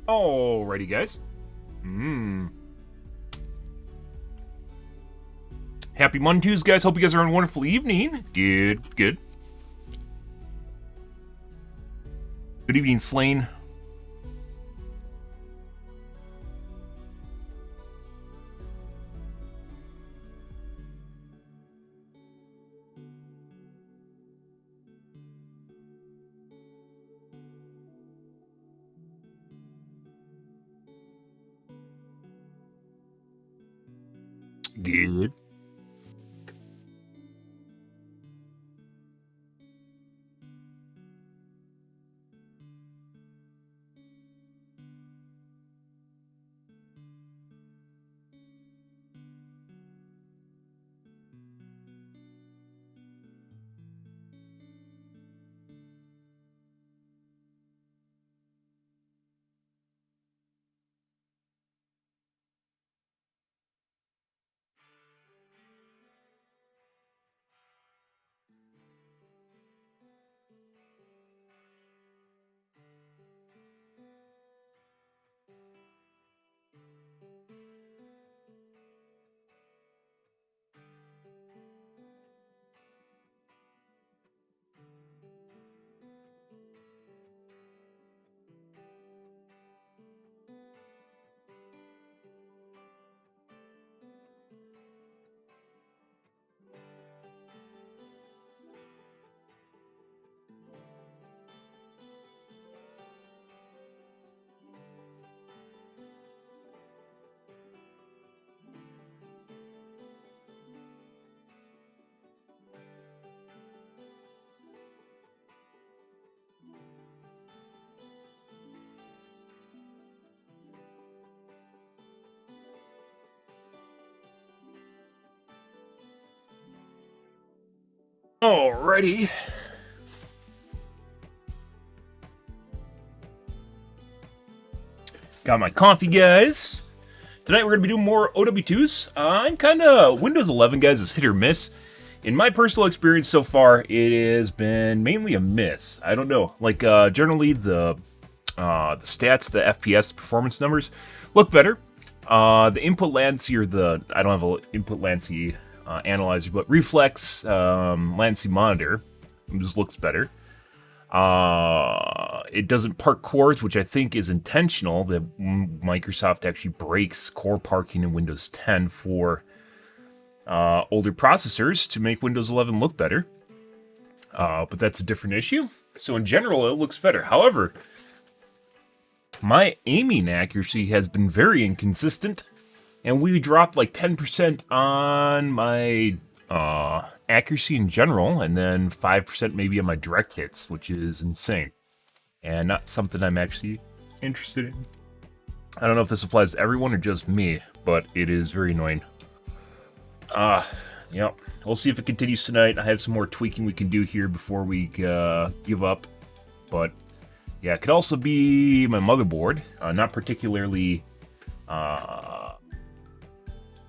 Alrighty, guys. Mmm. Happy Monday, Tuesday, guys. Hope you guys are having a wonderful evening. Good. Good evening, Slain. Good. Alrighty. Got my coffee, guys. Tonight we're going to be doing more OW2s. I'm kind of... Windows 11, guys, is hit or miss. In my personal experience so far, it has been mainly a miss. I don't know. Like, generally, the stats, the FPS, the performance numbers look better. The input latency, or the... I don't have an input latency analyzer, but reflex latency monitor just looks better. It doesn't park cores, which I think is intentional. That Microsoft actually breaks core parking in Windows 10 for older processors to make Windows 11 look better. But that's a different issue. So in general, it looks better. However, my aiming accuracy has been very inconsistent, and we dropped like 10% on my accuracy in general, and then 5% maybe on my direct hits, which is insane, and not something I'm actually interested in. I don't know if this applies to everyone or just me, but it is very annoying. Yep. We'll see if it continues tonight. I have some more tweaking we can do here before we give up, but yeah, it could also be my motherboard. Not particularly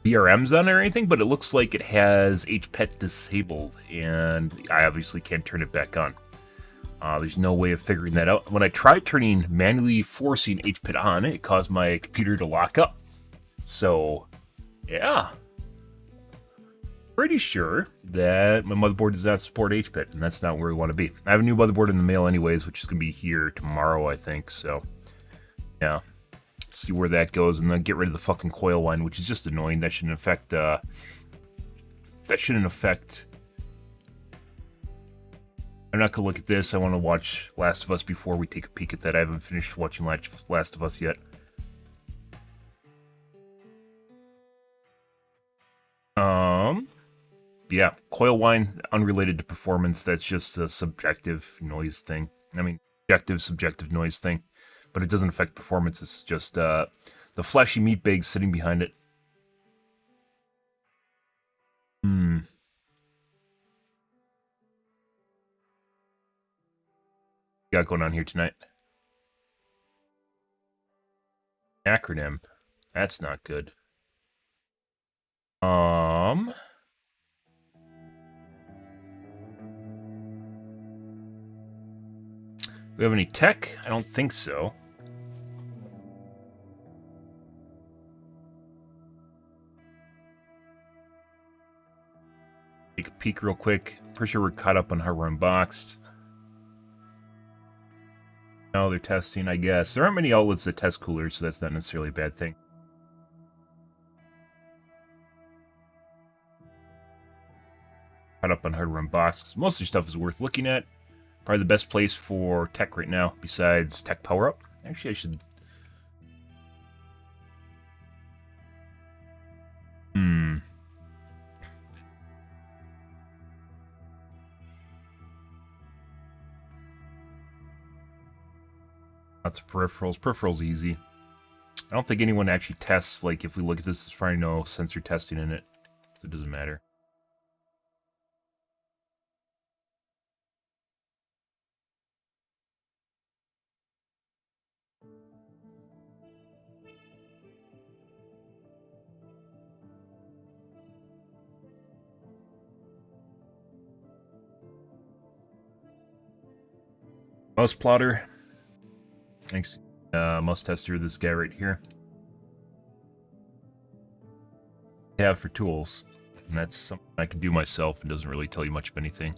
DRMs on it or anything, but it looks like it has HPET disabled, and I obviously can't turn it back on. There's no way of figuring that out. When I tried manually forcing HPET on, it caused my computer to lock up. So, yeah. Pretty sure that my motherboard does not support HPET, and that's not where we want to be. I have a new motherboard in the mail anyways, which is going to be here tomorrow, I think, so, yeah. See where that goes, and then get rid of the fucking coil line, which is just annoying. That shouldn't affect, I'm not gonna look at this. I want to watch Last of Us before we take a peek at that. I haven't finished watching Last of Us yet. Yeah, coil line, unrelated to performance. That's just a subjective noise thing. I mean, subjective noise thing. But it doesn't affect performance. It's just the fleshy meat bags sitting behind it. Got going on here tonight? Acronym. That's not good. We have any tech? I don't think so. peek real quick. Pretty sure we're caught up on hardware unboxed. No, they're testing, I guess. There aren't many outlets that test coolers, so that's not necessarily a bad thing. Caught up on hardware unboxed. Most of your stuff is worth looking at. Probably the best place for tech right now, besides Tech Power Up. Actually, I should... Lots of peripherals. Peripherals easy. I don't think anyone actually tests, like, if we look at this, there's probably no sensor testing in it. So it doesn't matter. Mouse plotter. Thanks. Mouse tester, this guy right here. Have for tools. And that's something I can do myself and doesn't really tell you much of anything.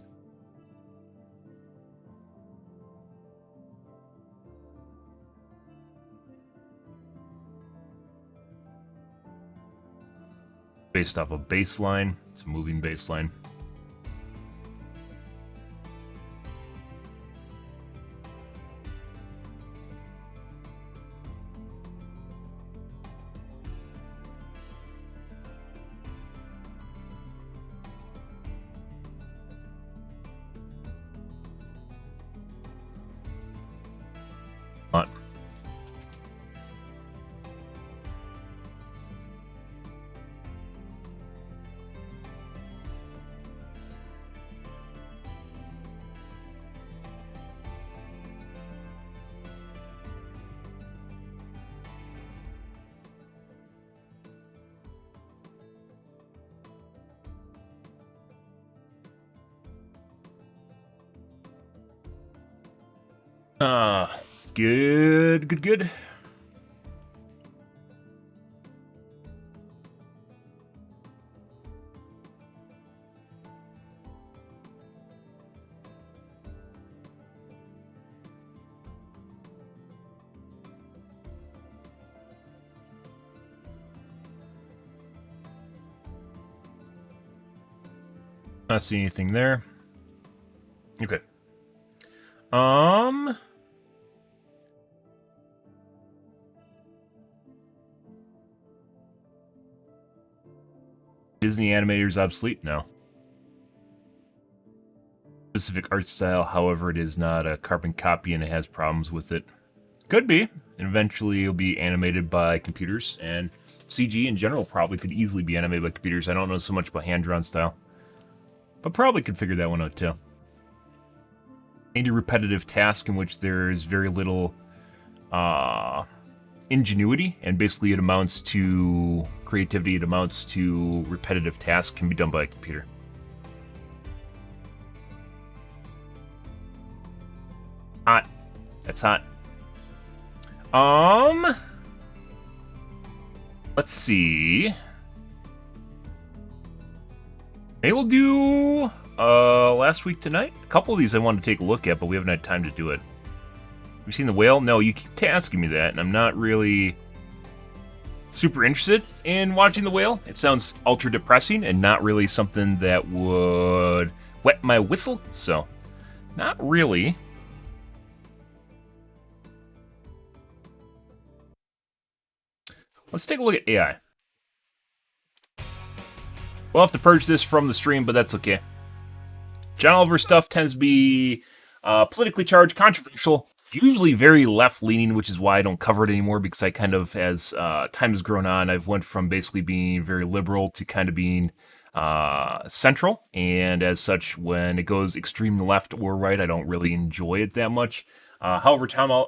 Based off a baseline. It's a moving baseline. On. Good. Not seeing anything there. Okay. Disney animator's obsolete? No. Specific art style, however, it is not a carbon copy and it has problems with it. Could be. And eventually it'll be animated by computers, and CG in general probably could easily be animated by computers. I don't know so much about hand-drawn style. But probably could figure that one out too. A repetitive task in which there is very little ingenuity, and basically it amounts to creativity, it amounts to repetitive tasks, can be done by a computer. Hot. That's hot. Let's see. Maybe we'll do last week tonight. A couple of these I wanted to take a look at, but we haven't had time to do it. Have you seen The Whale? No, you keep asking me that, and I'm not really super interested in watching The Whale. It sounds ultra depressing and not really something that would wet my whistle, so not really. Let's take a look at AI. We'll have to purge this from the stream, but that's okay. John Oliver stuff tends to be politically charged, controversial, usually very left-leaning, which is why I don't cover it anymore, because I kind of, as time has grown on, I've went from basically being very liberal to kind of being central, and as such, when it goes extreme left or right, I don't really enjoy it that much. However, John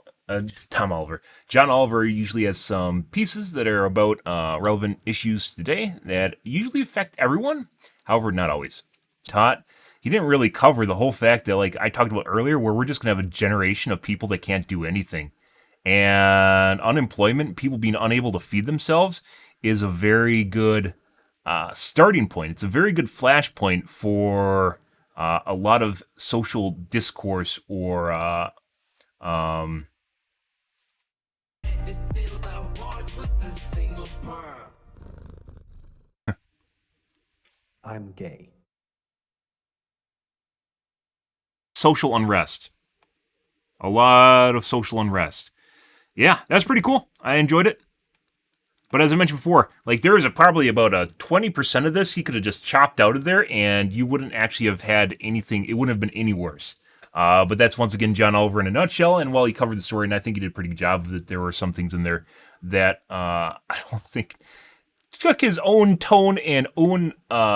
Oliver usually has some pieces that are about relevant issues today that usually affect everyone. However, not always. He didn't really cover the whole fact that, like I talked about earlier, where we're just going to have a generation of people that can't do anything. And unemployment, people being unable to feed themselves, is a very good starting point. It's a very good flashpoint for a lot of social discourse or um, I'm gay. social unrest. A lot of social unrest. Yeah, that's pretty cool. I enjoyed it. But as I mentioned before, like there is probably about a 20% of this he could have just chopped out of there, and you wouldn't actually have had anything. It wouldn't have been any worse. But that's once again John Oliver in a nutshell. And while he covered the story, and I think he did a pretty good job of it, there were some things in there that I don't think took his own tone and own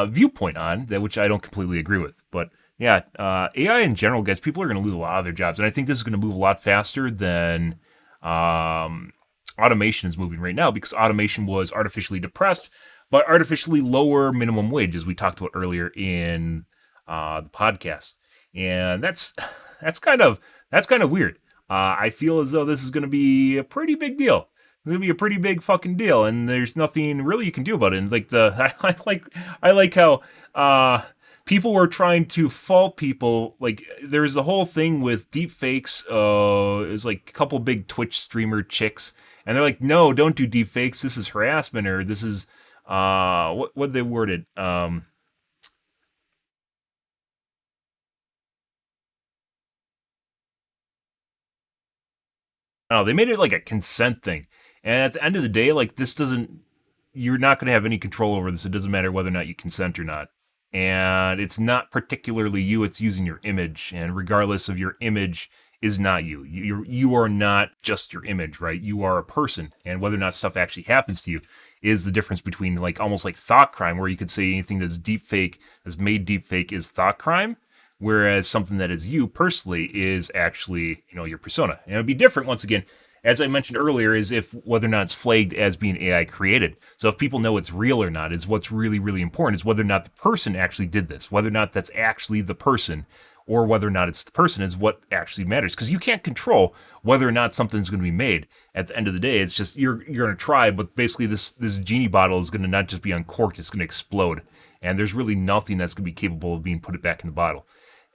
viewpoint on that, which I don't completely agree with. But yeah, AI in general, guys, people are going to lose a lot of their jobs, and I think this is going to move a lot faster than automation is moving right now, because automation was artificially depressed, but artificially lower minimum wage, as we talked about earlier in the podcast, and that's kind of weird. I feel as though this is going to be a pretty big deal. It's gonna be a pretty big fucking deal, and there's nothing really you can do about it. And like I like how people were trying to fault people. Like there's the whole thing with deep fakes. Is like a couple big Twitch streamer chicks, and they're like, no, don't do deep fakes. This is harassment, or this is what they worded. Oh, they made it like a consent thing. And at the end of the day, like this doesn't you're not going to have any control over this. It doesn't matter whether or not you consent or not. And it's not particularly you, it's using your image. And regardless of your image is not you. You are not just your image, right? You are a person. And whether or not stuff actually happens to you is the difference between like almost like thought crime, where you could say anything that's deep fake, that's made deep fake is thought crime, whereas something that is you personally is actually, your persona. And it would be different once again, as I mentioned earlier, is if whether or not it's flagged as being AI created. So if people know it's real or not is what's really, really important, is whether or not the person actually did this, whether or not that's actually the person, or whether or not it's the person is what actually matters. Because you can't control whether or not something's going to be made. At the end of the day, it's just you're going to try, but basically this genie bottle is going to not just be uncorked, it's going to explode. And there's really nothing that's going to be capable of being put back in the bottle.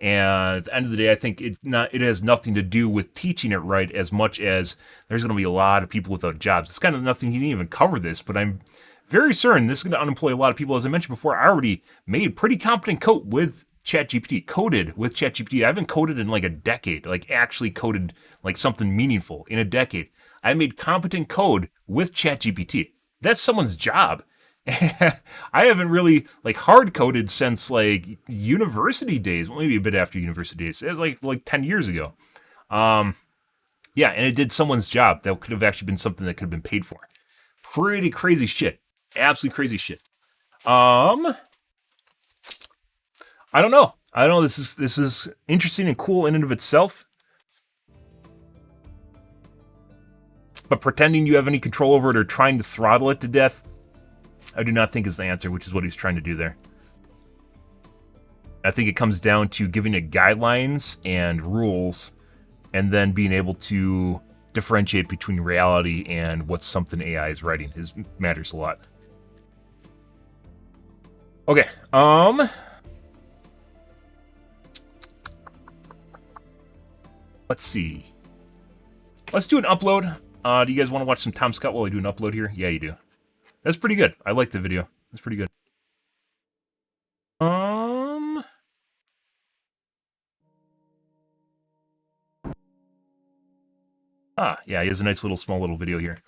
And at the end of the day, I think it has nothing to do with teaching it right as much as there's going to be a lot of people without jobs. It's kind of nothing. He didn't even cover this, but I'm very certain this is going to unemploy a lot of people. As I mentioned before, I already made pretty competent code with ChatGPT, coded with ChatGPT. I haven't coded in like a decade, like actually coded like something meaningful in a decade. I made competent code with ChatGPT. That's someone's job. I haven't really like hard coded since like university days. Well, maybe a bit after university days. It was like 10 years ago. Yeah, and it did someone's job that could have actually been something that could have been paid for. Pretty crazy shit. Absolutely crazy shit. Um, I don't know. I don't know. This is interesting and cool in and of itself. But pretending you have any control over it or trying to throttle it to death, I do not think is the answer, which is what he's trying to do there. I think it comes down to giving it guidelines and rules, and then being able to differentiate between reality and what something AI is writing. It matters a lot. Okay. Let's see. Let's do an upload. Do you guys want to watch some Tom Scott while I do an upload here? Yeah, you do. That's pretty good. I like the video. That's pretty good. Yeah, he has a nice little small little video here.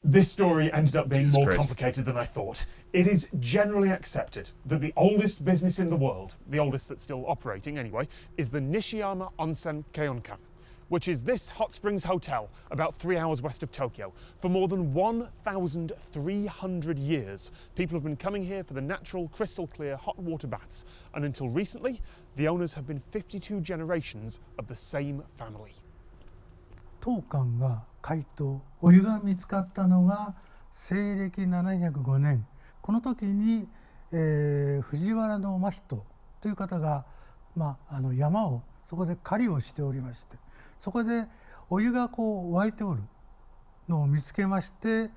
This story ended up being Jesus more Christ. complicated than I thought. It is generally accepted that the oldest business in the world, the oldest that's still operating anyway, is the Nishiyama Onsen Keonkan, which is this hot springs hotel about 3 hours west of Tokyo. For more than 1,300 years, people have been coming here for the natural, crystal clear hot water baths. And until recently, the owners have been 52 generations of the same family. 当館が開湯、お湯が見つかったのが西暦705年、この時に、藤原の真人という方が、山をそこで狩りをしておりまして、そこでお湯がこう湧いておるのを見つけまして、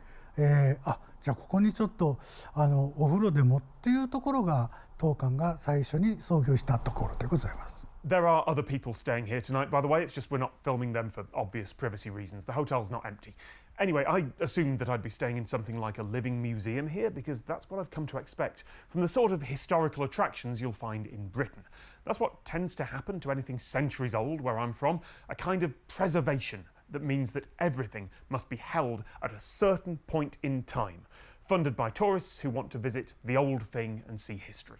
じゃあここにちょっとお風呂でもっていうところが当館が最初に創業したところでございます。There are other people staying here tonight, by the way. It's just we're not filming them for obvious privacy reasons. The hotel's not empty. Anyway, I assumed that I'd be staying in something like a living museum here because that's what I've come to expect from the sort of historical attractions you'll find in Britain. That's what tends to happen to anything centuries old where I'm from, a kind of preservation that means that everything must be held at a certain point in time, funded by tourists who want to visit the old thing and see history.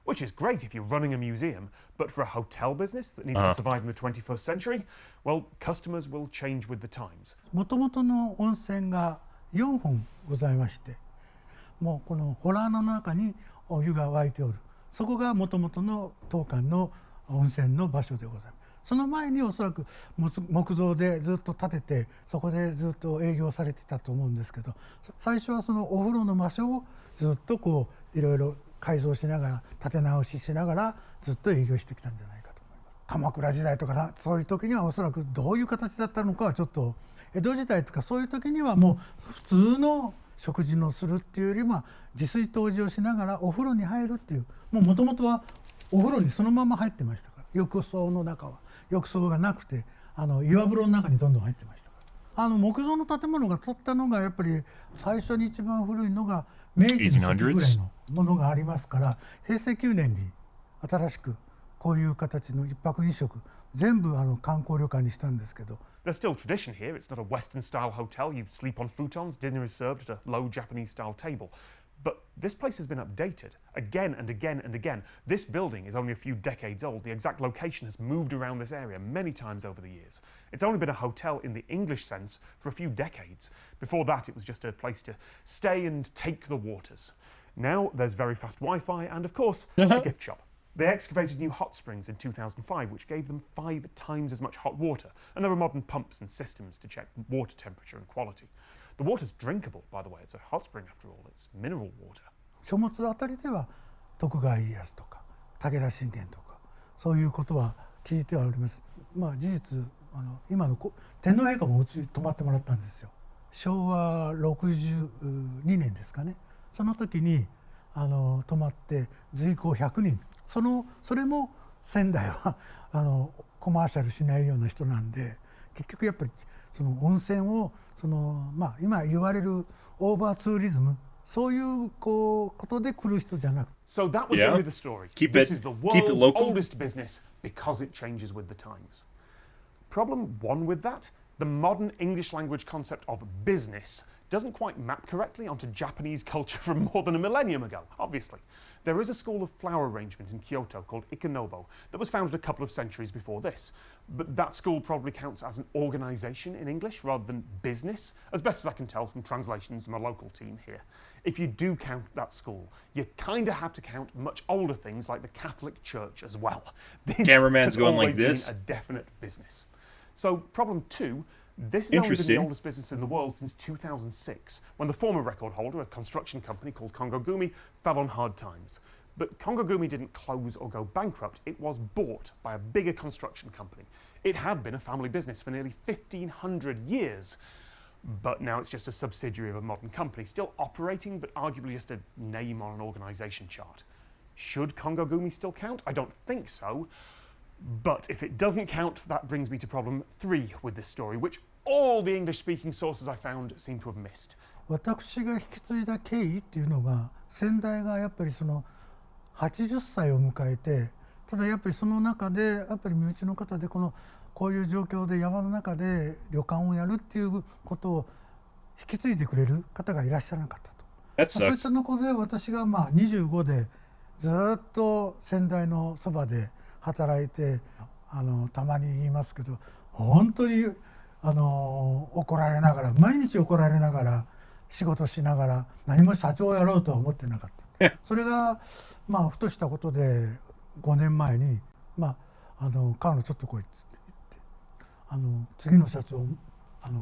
Which is great if you're running a museum, but for a hotel business that needs to survive in the 21st century, well, customers will change with the times. もともとの温泉が4本ございまして、もうこのホラーの中にお湯が湧いておる。そこがもともとの当館の温泉の場所でございます。その前におそらく木造でずっと建てて、そこでずっと営業されてたと思うんですけど、最初はそのお風呂の場所をずっとこういろいろ改造しながら建て直ししながらずっと営業してきたんじゃないかと思います。鎌倉時代とかそういう時にはおそらくどういう形だったのかはちょっと、江戸時代とかそういう時にはもう普通の食事のするっていうよりも自炊湯治をしながらお風呂に入るっていう、もともとはお風呂にそのまま入ってましたから、浴槽の中は浴槽がなくて岩風呂の中にどんどん入ってましたから、木造の建物が建ったのがやっぱり最初に一番古いのが明治の初期ぐらいのものがありますから、平成9年に新しくこういう形の一泊二食全部観光旅館にしたんですけど。There's still tradition here. It's not a Western-style hotel. You sleep on futons. Dinner is served at a low Japanese-style table. But this place has been updated again and again and again. This building is only a few decades old. The exact location has moved around this area many times over the years. It's only been a hotel in the English sense for a few decades. Before that, it was just a place to stay and take the waters. Now there's very fast Wi-Fi and, of course, a gift shop. They excavated new hot springs in 2005, which gave them 5 times as much hot water, and there are modern pumps and systems to check water temperature and quality. The water's drinkable, by the way. It's a hot spring after all. It's mineral water. 書物あたりでは徳川家康とか武田信玄とかそういうことは聞いてはおります。事実今の天皇陛下もうち泊まってもらったんですよ。昭和62年ですかね。その時に泊まって随行100人。それも仙台はコマーシャルしないような人なんで、結局やっぱりその温泉を今言われるオーバーツーリズム、そういうことで来る人じゃなく。So that was going to be the story. This is the world's oldest business because it changes with the times. Problem one with that, the modern English language concept of business doesn't quite map correctly onto Japanese culture from more than a millennium ago, obviously. There is a school of flower arrangement in Kyoto called Ikenobo that was founded a couple of centuries before this. But that school probably counts as an organisation in English rather than business, as best as I can tell from translations from a local team here. If you do count that school, you kind of have to count much older things like the Catholic Church as well. This Cameraman's has going always like this. been a definite business. So problem two, this has only been the oldest business in the world since 2006, when the former record holder, a construction company called Kongogumi, fell on hard times. But Kongogumi didn't close or go bankrupt. It was bought by a bigger construction company. It had been a family business for nearly 1,500 years, but now it's just a subsidiary of a modern company, still operating, but arguably just a name on an organisation chart. Should Kongogumi still count? I don't think so. But if it doesn't count, that brings me to problem 3 with this story, which all the English-speaking sources I found seem to have missed. 私が引き継いだ経緯っていうのが、先代がやっぱりその80歳を迎えて、ただやっぱりその中でやっぱり身内の方でこういう状況で山の中で旅館をやるっていうことを引き継いでくれる方がいらっしゃらなかったと。そういった中で私が25でずっと先代のそばで働いて、たまに言いますけど、本当に怒られながら、毎日怒られながら仕事しながら、何も社長をやろうとは思ってなかった。それがふとしたことで5年前に川野ちょっと来いって言って、次の社長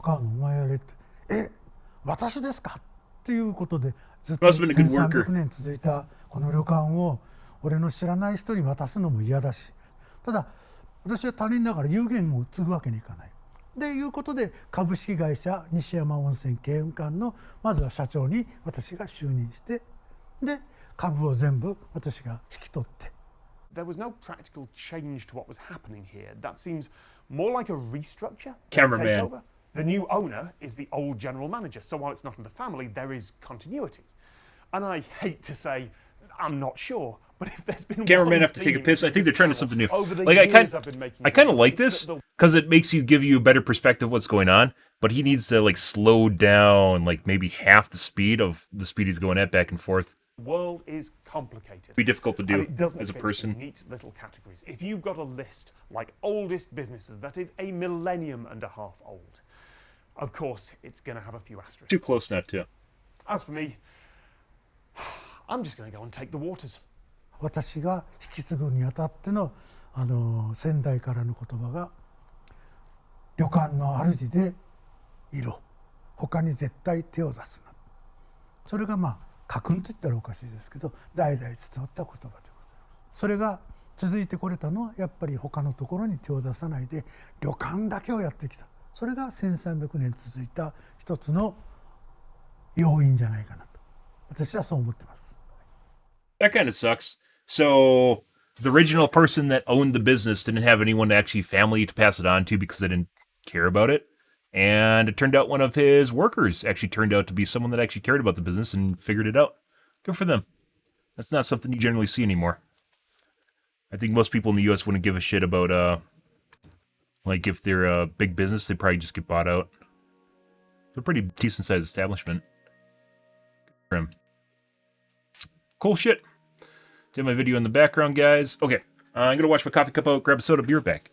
川野お前やれって、私ですかっていうことで、ずっと1300年続いたこの旅館を俺の知らない人に渡すのも嫌だし、ただ私は他人だから有限を継ぐわけにいかない。でいうことで株式会社西山温泉慶雲館のまずは社長に私が就任して、で株を全部私が引き取って。There was no practical change to what was happening here. That seems more like a restructure than a Cameraman. takeover. The new owner is the old general manager, so while it's not in the family, there is continuity. And I hate to say, I'm not sure, but if there's been Cameraman one have to take a theme piss. I in think this they're trying to channel something new. over the Like years I've been making I kind of videos, like it's this that the because it makes you give you a better perspective of what's going on. But he needs to like slow down, like maybe half the speed of the speed he's going at back and forth. world is complicated. Be difficult to And do it doesn't as a fit person. in neat little categories. If you've got a list like oldest businesses that is a millennium and a half old, of course it's going to have a few asterisks. Too close not to. As for me, I'm just going to go and take the waters. 私が引き継ぐにあたっての先代からの言葉が「旅館の主でいろ、他に絶対手を出すな」。それが家訓と言ったらおかしいですけど代々伝わった言葉でございます。それが続いてこれたのはやっぱり他のところに手を出さないで旅館だけをやってきた。それが1300年続いた一つの要因じゃないかなと私はそう思ってます。That kind of sucks. So the original person that owned the business didn't have anyone actually family to pass it on to because they didn't care about it. And it turned out one of his workers actually turned out to be someone that actually cared about the business and figured it out. Good for them. That's not something you generally see anymore. I think most people in the U.S. wouldn't give a shit about, like if they're a big business, they'd probably just get bought out. It's a pretty decent sized establishment. Good for him. Cool shit. Did my video in the background, guys. Okay, I'm gonna wash my coffee cup out, grab a soda, beer back.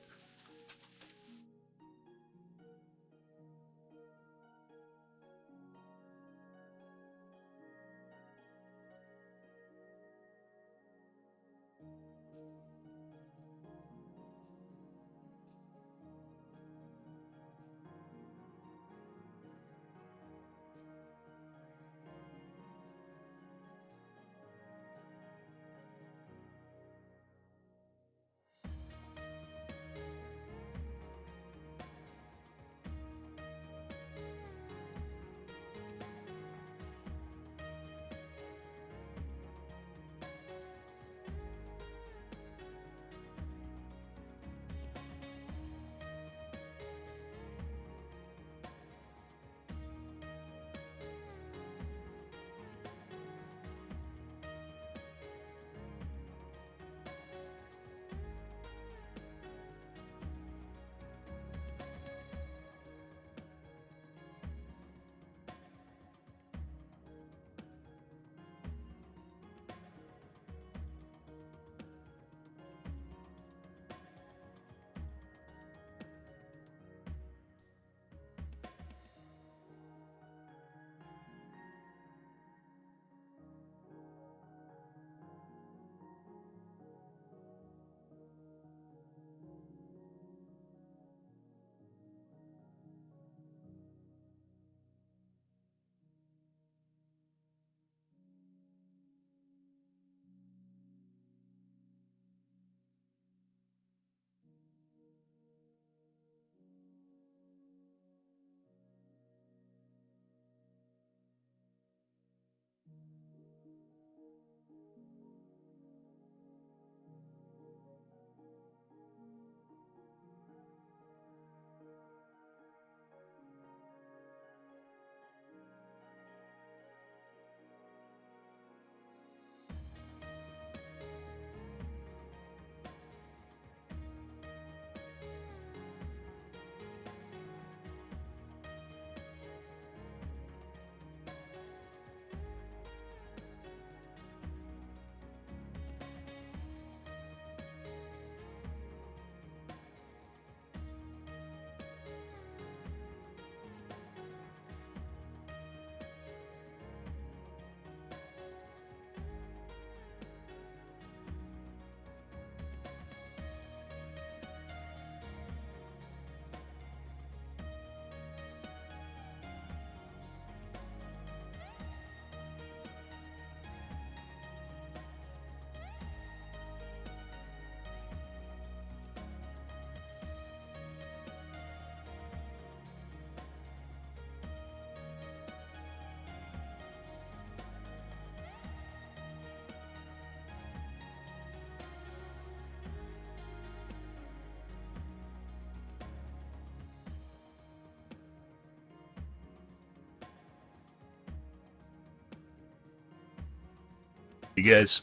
You guys.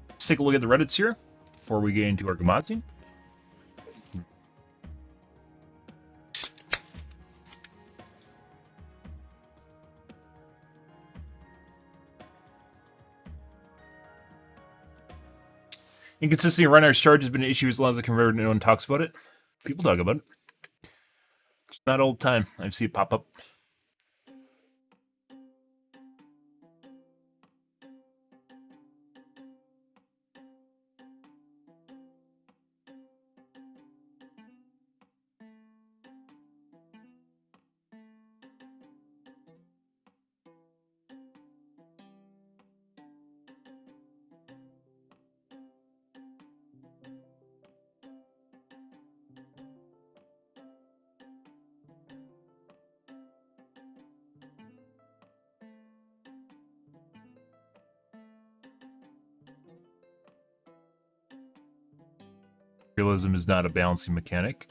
Let's take a look at the Reddits here before we get into our Gamazi. Inconsistency in Reinhardt's charge has been an issue as long as I can remember no one talks about it. People talk about it. It's not all the time. I've seen it pop up. Realism is not a balancing mechanic.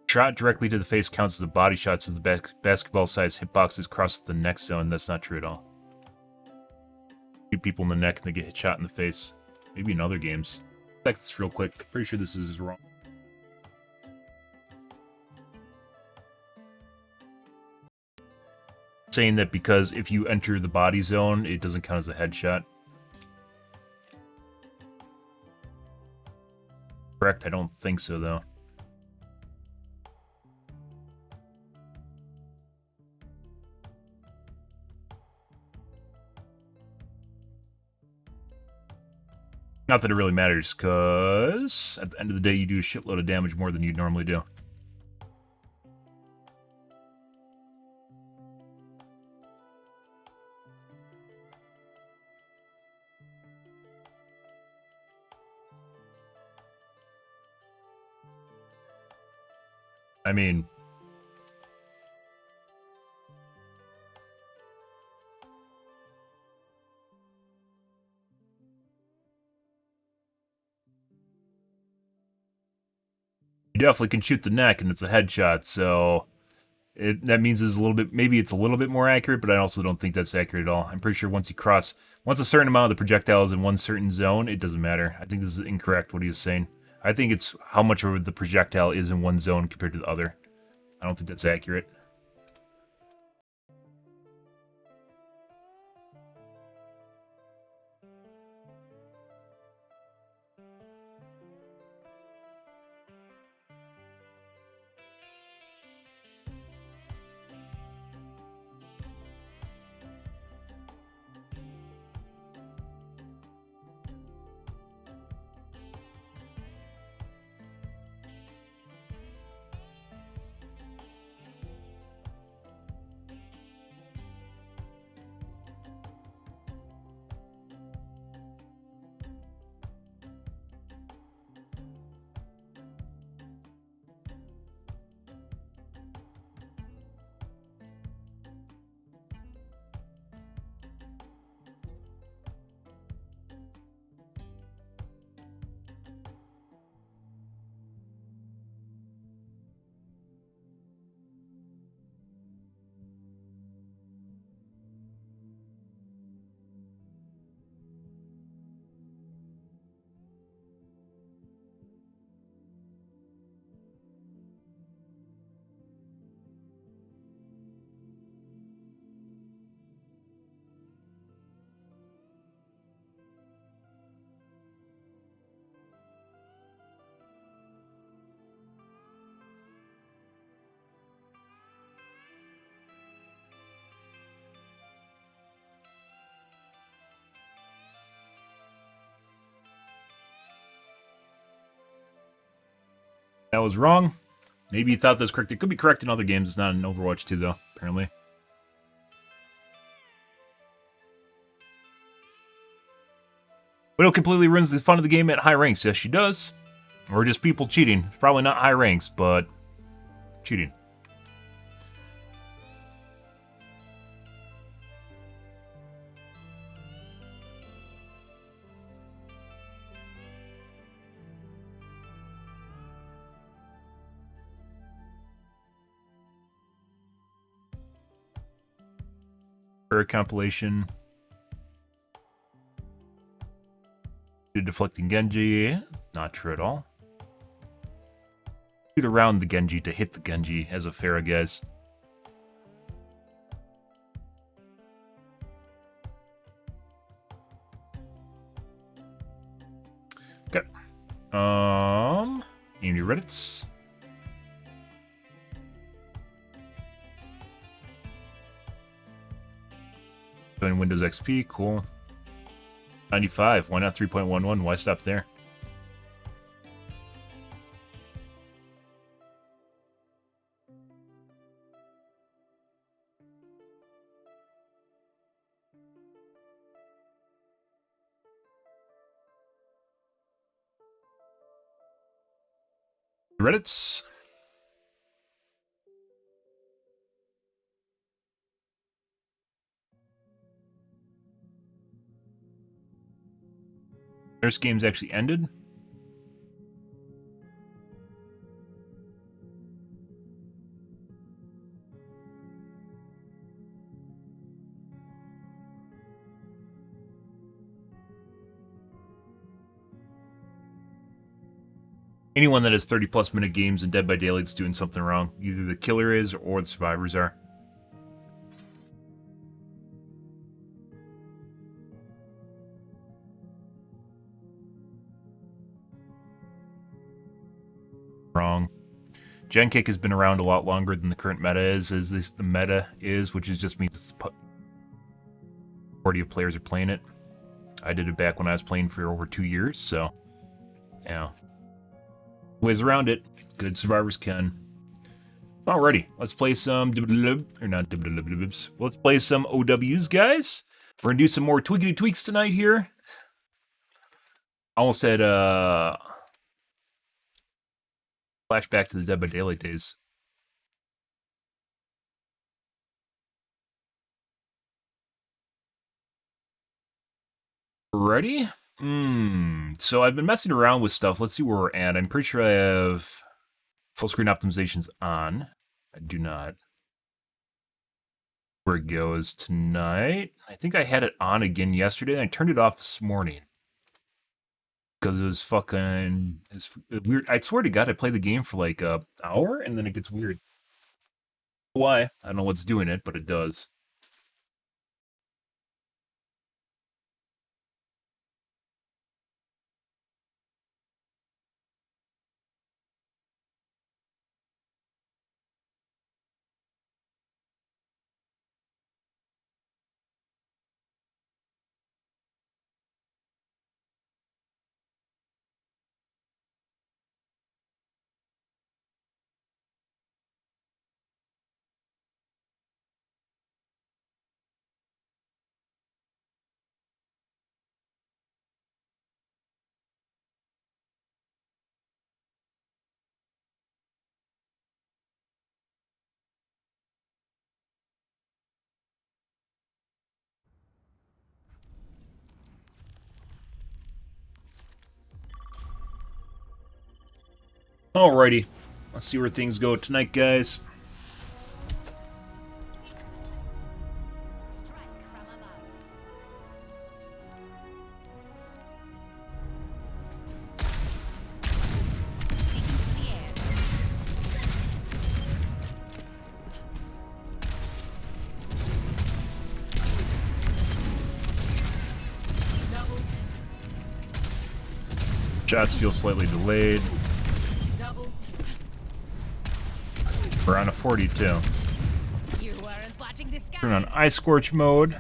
Shot directly to the face counts as a body shot, so the basketball-sized hitboxes cross the neck zone. That's not true at all. Shoot people in the neck and they get hit shot in the face. Maybe in other games. Check this real quick. Pretty sure this is wrong. Saying that because if you enter the body zone, it doesn't count as a headshot. Correct? I don't think so, though. Not that it really matters, because at the end of the day, you do a shitload of damage more than you normally do. I mean, you definitely can shoot the neck and it's a headshot, so that means it's a little bit, maybe it's a little bit more accurate, but I also don't think that's accurate at all. I'm pretty sure once a certain amount of the projectile is in one certain zone, it doesn't matter. I think this is incorrect what he was saying. I think it's how much of the projectile is in one zone compared to the other. I don't think that's accurate. That was wrong. Maybe you thought that was correct. It could be correct in other games. It's not in Overwatch 2, though, apparently. Widow completely ruins the fun of the game at high ranks. Yes, she does. Or just people cheating. It's probably not high ranks, but cheating. Prayer compilation. Deflecting Genji. Not true at all. Shoot around the Genji to hit the Genji as a Pharah, guys. Okay. Any Reddits? Doing Windows XP, cool. 95, why not 3.11? Why stop there? Reddits? There's games actually ended. Anyone that has 30-plus minute games in Dead by Daylight's doing something wrong. Either the killer is or the survivors are. Wrong. Gencake has been around a lot longer than the current meta is, as this the meta is, which is just means it's majority of players are playing it. I did it back when I was playing for over 2 years, so yeah. Ways around it. Good survivors can. Alrighty, let's play some or not. Let's play some OWs, guys. We're gonna do some more tweakity tweaks tonight here. Almost had flashback to the Dead by Daylight days. Ready? So I've been messing around with stuff. Let's see where we're at. I'm pretty sure I have full screen optimizations on. I do not. Where it goes tonight. I think I had it on again yesterday, and I turned it off this morning. Because it was fucking... It's weird. I swear to God, I played the game for like an hour, and then it gets weird. Why? I don't know what's doing it, but it does. Alrighty. Let's see where things go tonight, guys. Shots feel slightly delayed. We're on a 42. Turn on Eye Scorch mode.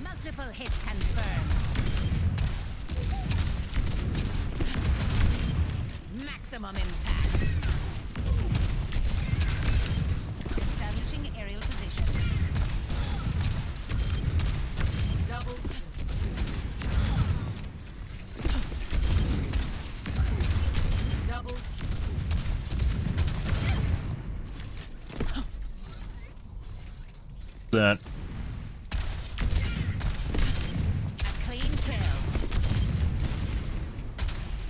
Multiple hits confirmed. Maximum impact. Establishing aerial position. Double That.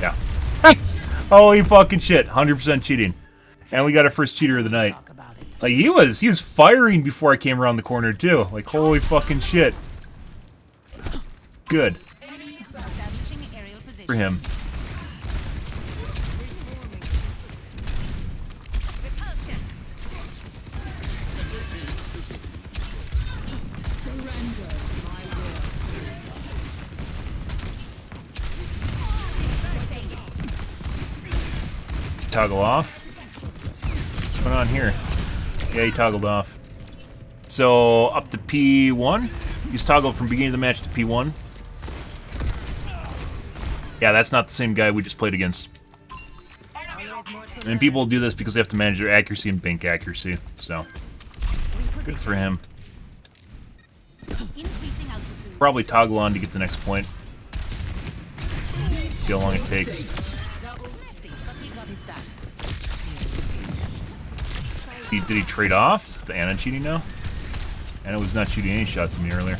Yeah. Holy fucking shit. 100% cheating. And we got our first cheater of the night. Talk about it. Like, he was firing before I came around the corner, too. Like, holy fucking shit. Good. Establishing aerial position. For him. Repulsion. Toggle off. What's going on here? Yeah, he toggled off. So, up to P1. He's toggled from beginning of the match to P1. Yeah, that's not the same guy we just played against. Always more to And people do this because they have to manage their accuracy and bank accuracy. So, good for him. increasing altitude. Probably toggle on to get the next point. See how long it takes. Messy, but we got it done. Did he trade off? Is the Anna cheating now? Anna was not shooting any shots at me earlier.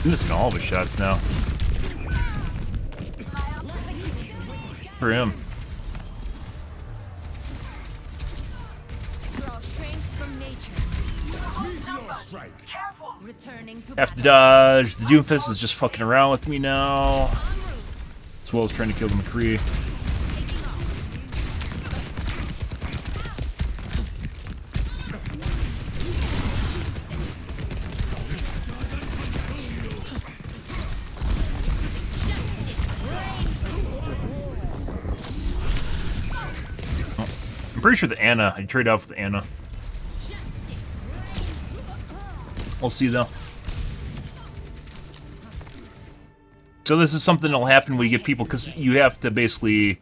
I'm missing all of his shots now. For him. Draw strength from nature. Returning to Have to battle. dodge. The Doomfist is just fucking around with me now. En route. As well as trying to kill the McCree. Taking off. I'm pretty sure the Anna. I trade off with the Anna. We'll see though. So this is something that'll happen when you get people, because you have to basically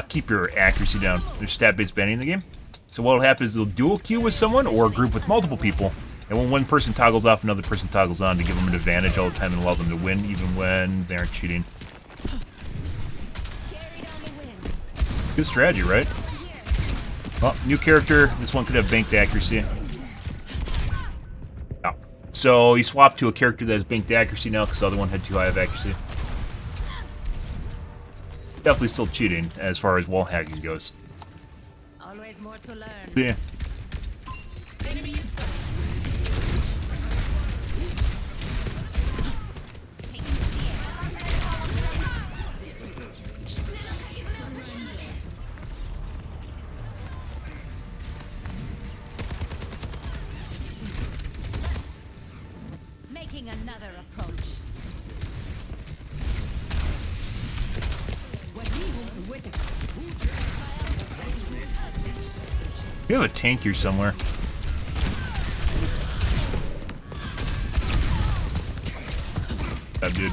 keep your accuracy down. There's stat-based banning in the game. So what'll happen is they'll dual queue with someone or a group with multiple people. And when one person toggles off, another person toggles on to give them an advantage all the time and allow them to win, even when they aren't cheating. Good strategy, right? Well, new character. This one could have banked accuracy. Oh. So you swap to a character that has banked accuracy now because the other one had too high of accuracy. Definitely still cheating as far as wall hacking goes. Always more to learn. Yeah. Making another approach. We have a tank here somewhere. That dude.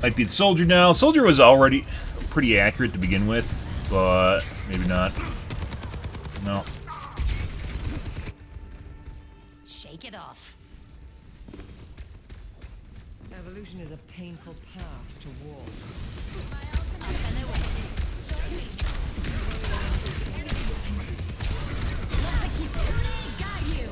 Might be the soldier now. Soldier was already pretty accurate to begin with, but maybe not. No. Shake it off. Evolution is a painful path to war. Up and away. Let the Kitsune guide you.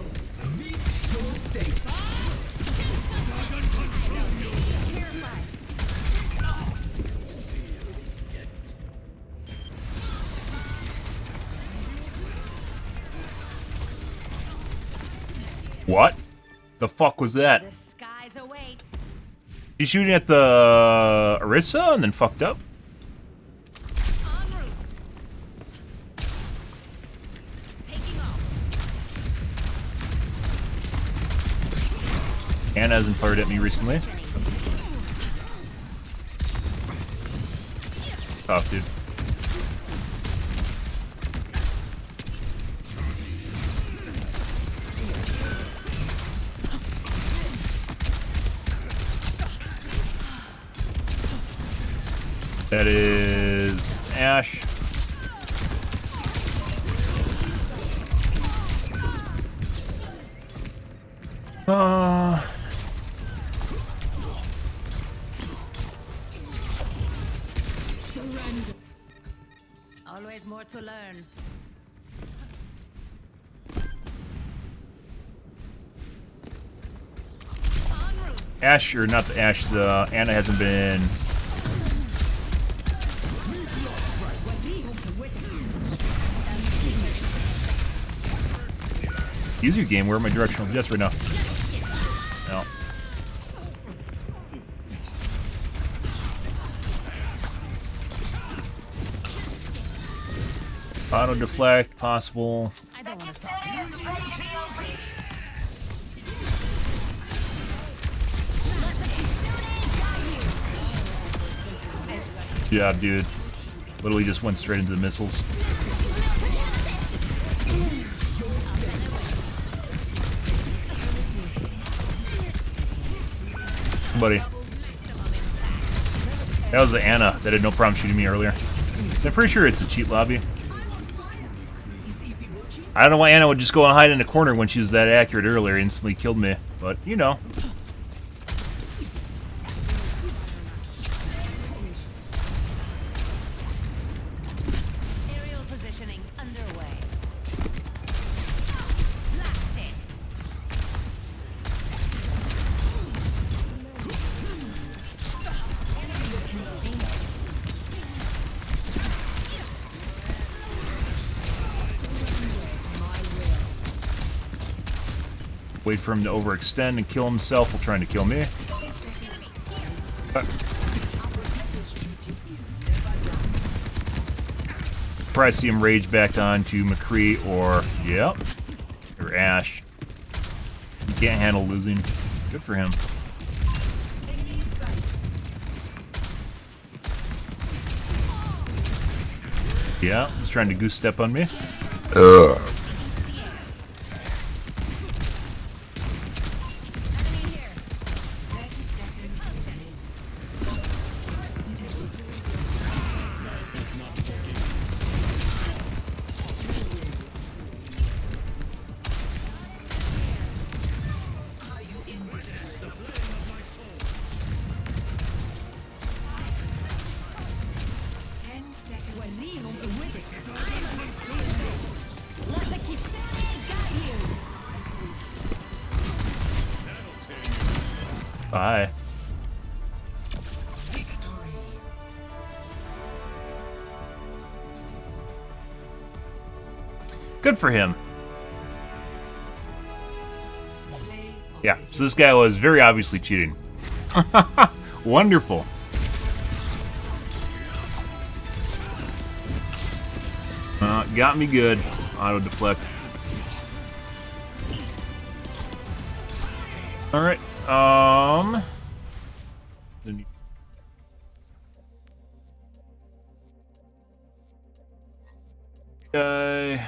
What? The fuck was that? The skies await. You shooting at the Orisa and then fucked up? En route. Taking off. Anna hasn't fired at me recently. Tough, dude. That is Ash. Always more to to learn. Ash, or not the Ash, the Anna hasn't been. Use your game. Where are my directional jets right now? No. Auto deflect, possible. I don't want to talk. Yeah, dude. Literally just went straight into the missiles. Buddy. That was the Anna that had no problem shooting me earlier. I'm pretty sure it's a cheat lobby. I don't know why Anna would just go and hide in a corner when she was that accurate earlier, instantly killed me. But, you know. Aerial positioning underway. Blasted. Wait for him to overextend and kill himself while trying to kill me. Probably see him rage back onto McCree or, yep, or Ash. He can't handle losing. Good for him. Yeah, he's trying to goose step on me. Bye. Good for him. Yeah, so this guy was very obviously cheating. Wonderful. Got me good. Auto deflect. Alright, Okay.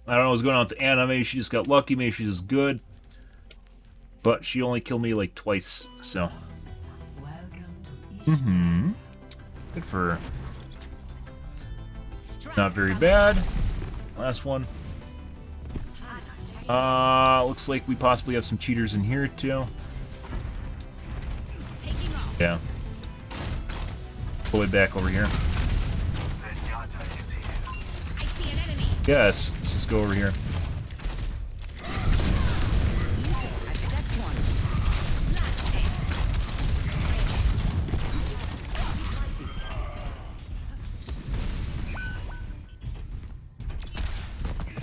I don't know what's going on with Anna. Maybe she just got lucky. Maybe she's just good. But she only killed me like twice, so. Good for her. Not very bad. Last one. Looks like we possibly have some cheaters in here too. Yeah. Pull it back over here. Yes, let's just go over here.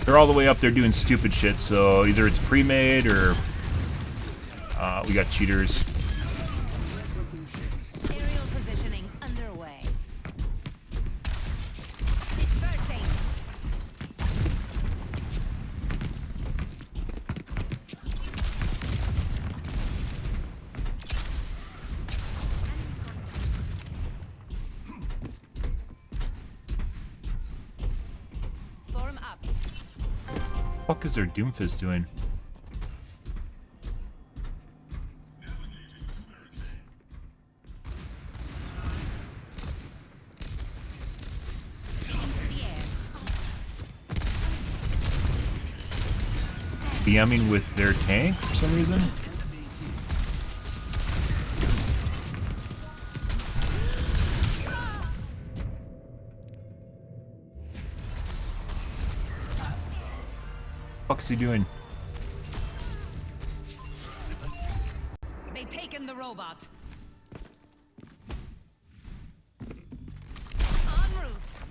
They're all the way up there doing stupid shit, so either it's pre-made or we got cheaters. Aerial positioning underway. Dispersing. Form up. What the fuck is their Doomfist doing? BMing with their tank for some reason? What's he doing? They've taken the robot. En route.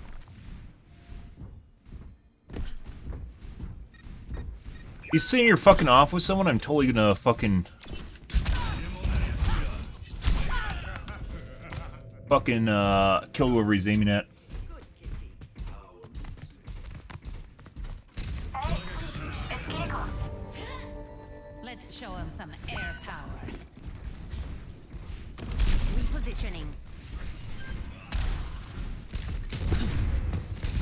You sitting here fucking off with someone? I'm totally gonna fucking kill whoever he's aiming at. Hey, it's Gecko. Let's show them some air power. Repositioning.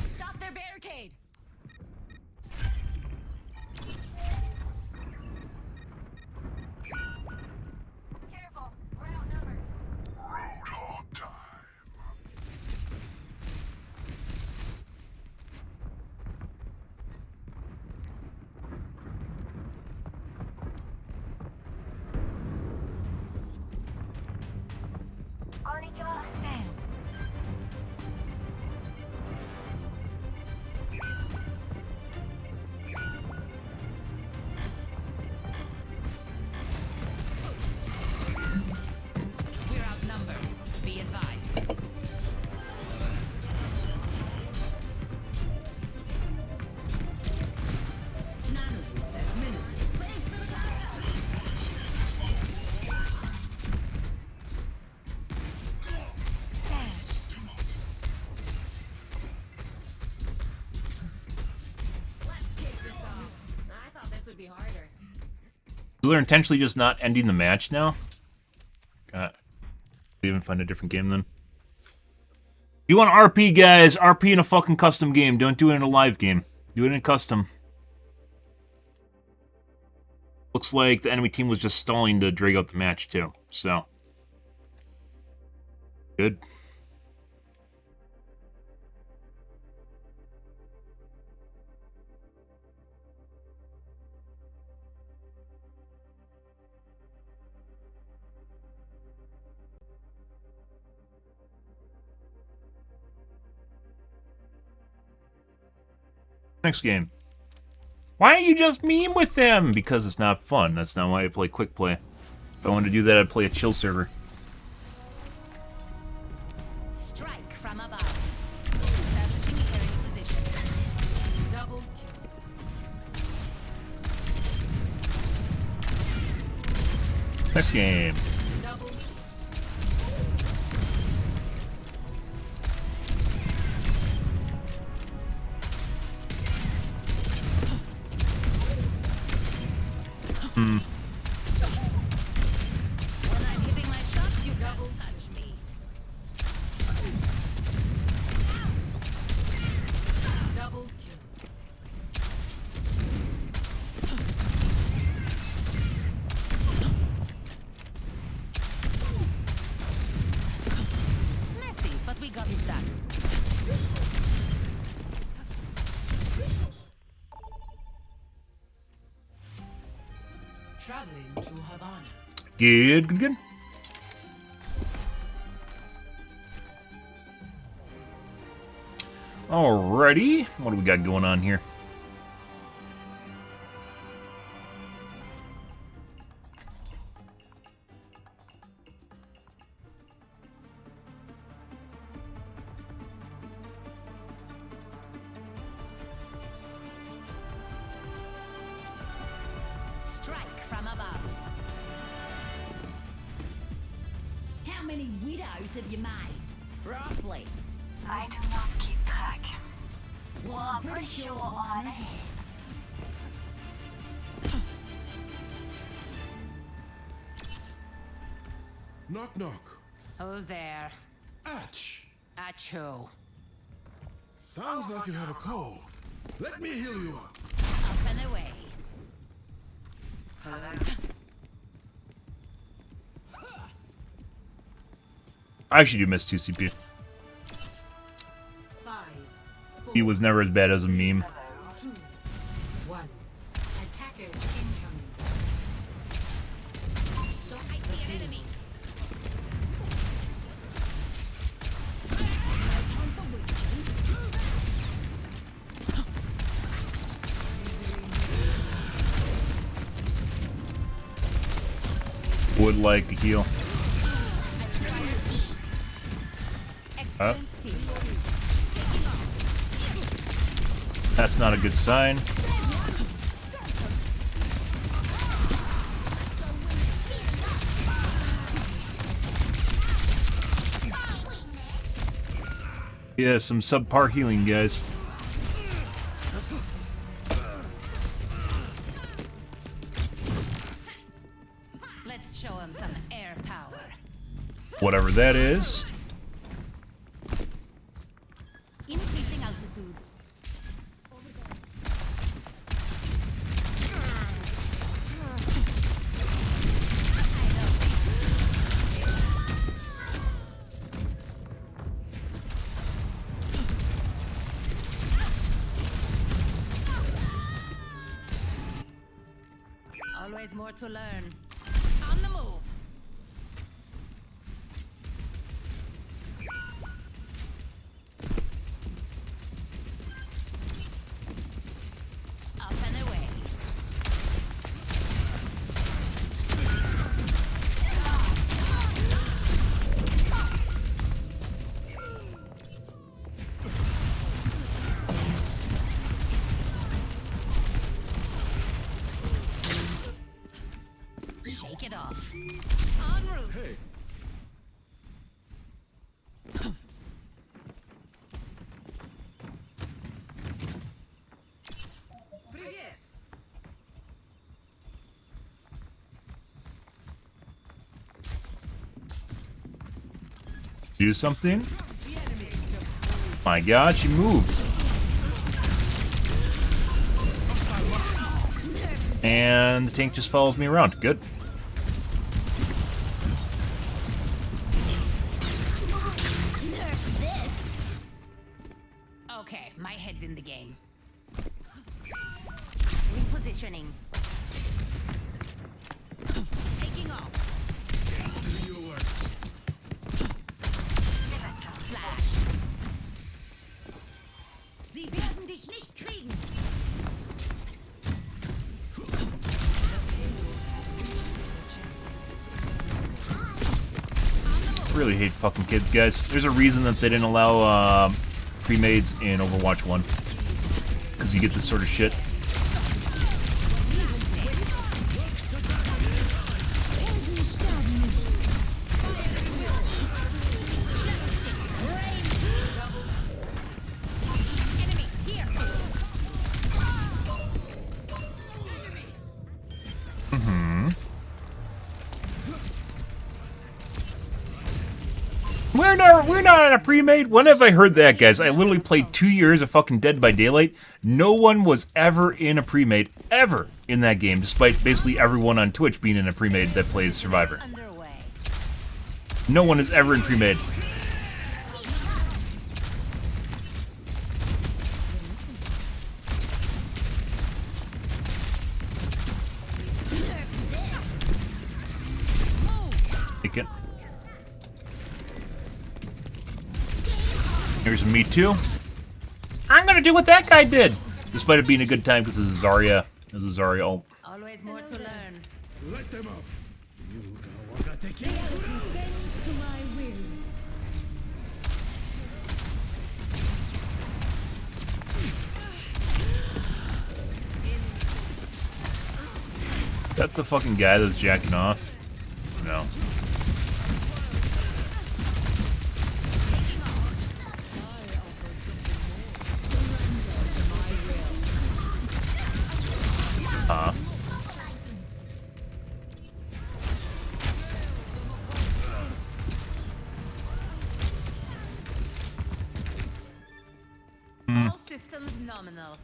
Stop their barricade. Careful, we're outnumbered. Konnichiwa. Damn. We're outnumbered. Be advised. I thought this would be harder. So they're intentionally just not ending the match now? God. Even find a different game then. You want RP, guys? RP in a fucking custom game. Don't do it in a live game. Do it in custom. Looks like the enemy team was just stalling to drag out the match too. So. Good. Next game. Why don't you just meme with them? Because it's not fun. That's not why I play quick play. If I wanted to do that, I'd play a chill server. Strike from above. Establishing aerial position. Double kill. Next game. Double. Hmm. When I'm hitting my shots, you double touch me. Double kill. Messy, but we got it done. Traveling to Havana. Good, good, good. Alrighty. What do we got going on here? from above. How many widows have you made? Roughly. I do not keep track. Well, I'm pretty sure I'm ahead. Knock knock. Who's there? Atch. Achoo. Sounds like you have a cold. Let me heal you up. Up and away. I actually do miss 2CP. 5, 4, He was never as bad as a meme. 2, 1. Attackers incoming. Stop I see an enemy. Would like a heal. Excellent team. That's not a good sign. Yeah, some subpar healing, guys. Let's show him some air power. Whatever that is. Increasing altitude. Always more to learn. On the move. Up and away. Shake it off. En route. Привет! Do something. My God, she moved. And the tank just follows me around. Good. Nerf this. Okay, my head's in the game. Repositioning. Taking off. Do your worst. Splash. Sie werden dich nicht kriegen! Really hate fucking kids, guys. There's a reason that they didn't allow pre-mades in Overwatch 1. Because you get this sort of shit. Enemy here. We're not on a pre-made. When have I heard that, guys? I literally played 2 years of fucking Dead by Daylight. No one was ever in a pre-made ever in that game, despite basically everyone on Twitch being in a pre-made that plays Survivor. Underway. No one is ever in pre-made. Take it. Here's a me too. I'm gonna do what that guy did, despite it being a good time because it's a Zarya. It's a Zarya ult. Always more to learn. Light them up. To my will. Is that the fucking guy that's jacking off? No. All systems nominal.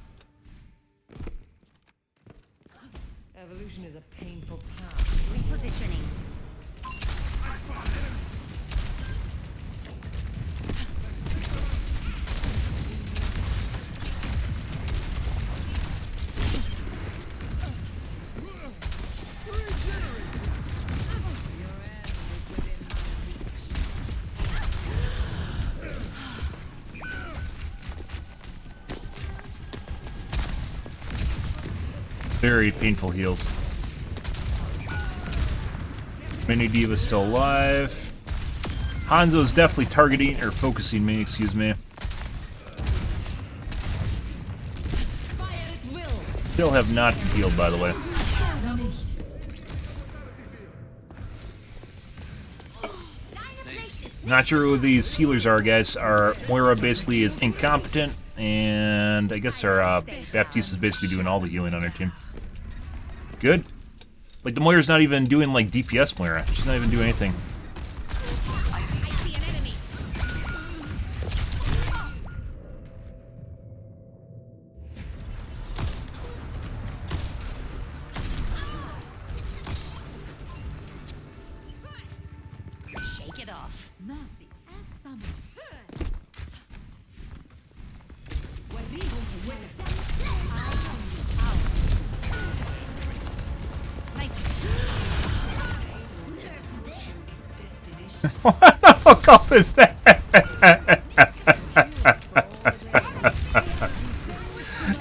Evolution is a painful path. Repositioning. Very painful heals. Mini Diva's still alive. Hanzo's definitely targeting or focusing me, excuse me. Fire at will. Still have not healed, by the way. Not sure who these healers are, guys. Our Moira basically is incompetent, and I guess our Baptiste is basically doing all the healing on our team. Good. Like, the Moira's not even doing, like, DPS Moira. She's not even doing anything. I see an enemy. Shake it off. Mercy as summoned. What the fuck off is that?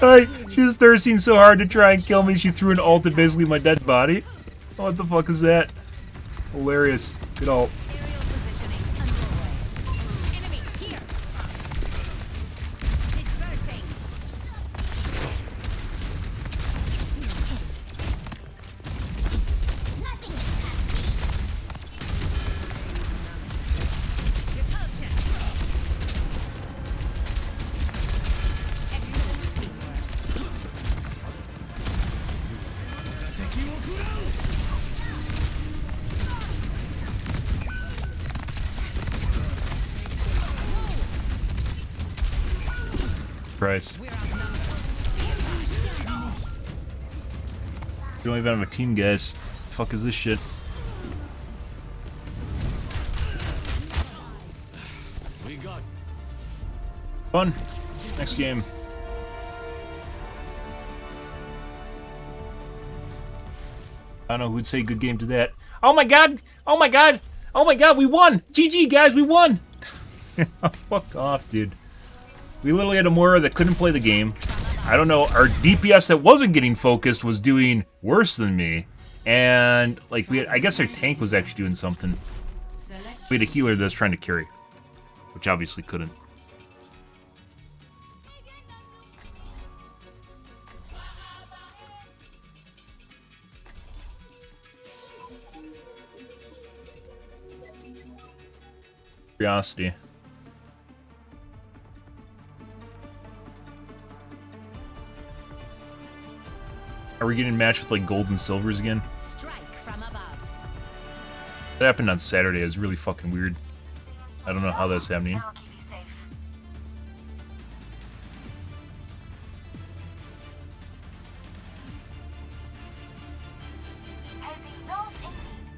Like, she was thirsting so hard to try and kill me, she threw an ult at basically my dead body. What the fuck is that? Hilarious. Good ult. Aerial positioning underway. Enemy here. Dispersing. Nothing can pass me. Repulsion. Excellent teamwork. Christ. We don't even have a team, guys. The fuck is this shit? We got Fun. Next game. I don't know who'd say good game to that. Oh my god! Oh my god! Oh my god, we won! GG, guys, we won! Fuck off, dude. We literally had a Moira that couldn't play the game. I don't know, our DPS that wasn't getting focused was doing worse than me. And, like, I guess our tank was actually doing something. We had a healer that was trying to carry. Which obviously couldn't. Curiosity. Are we getting matched with like golds and silvers again? Strike from above. That happened on Saturday. It was really fucking weird. I don't know how that's happening. I will keep you safe. Helping those in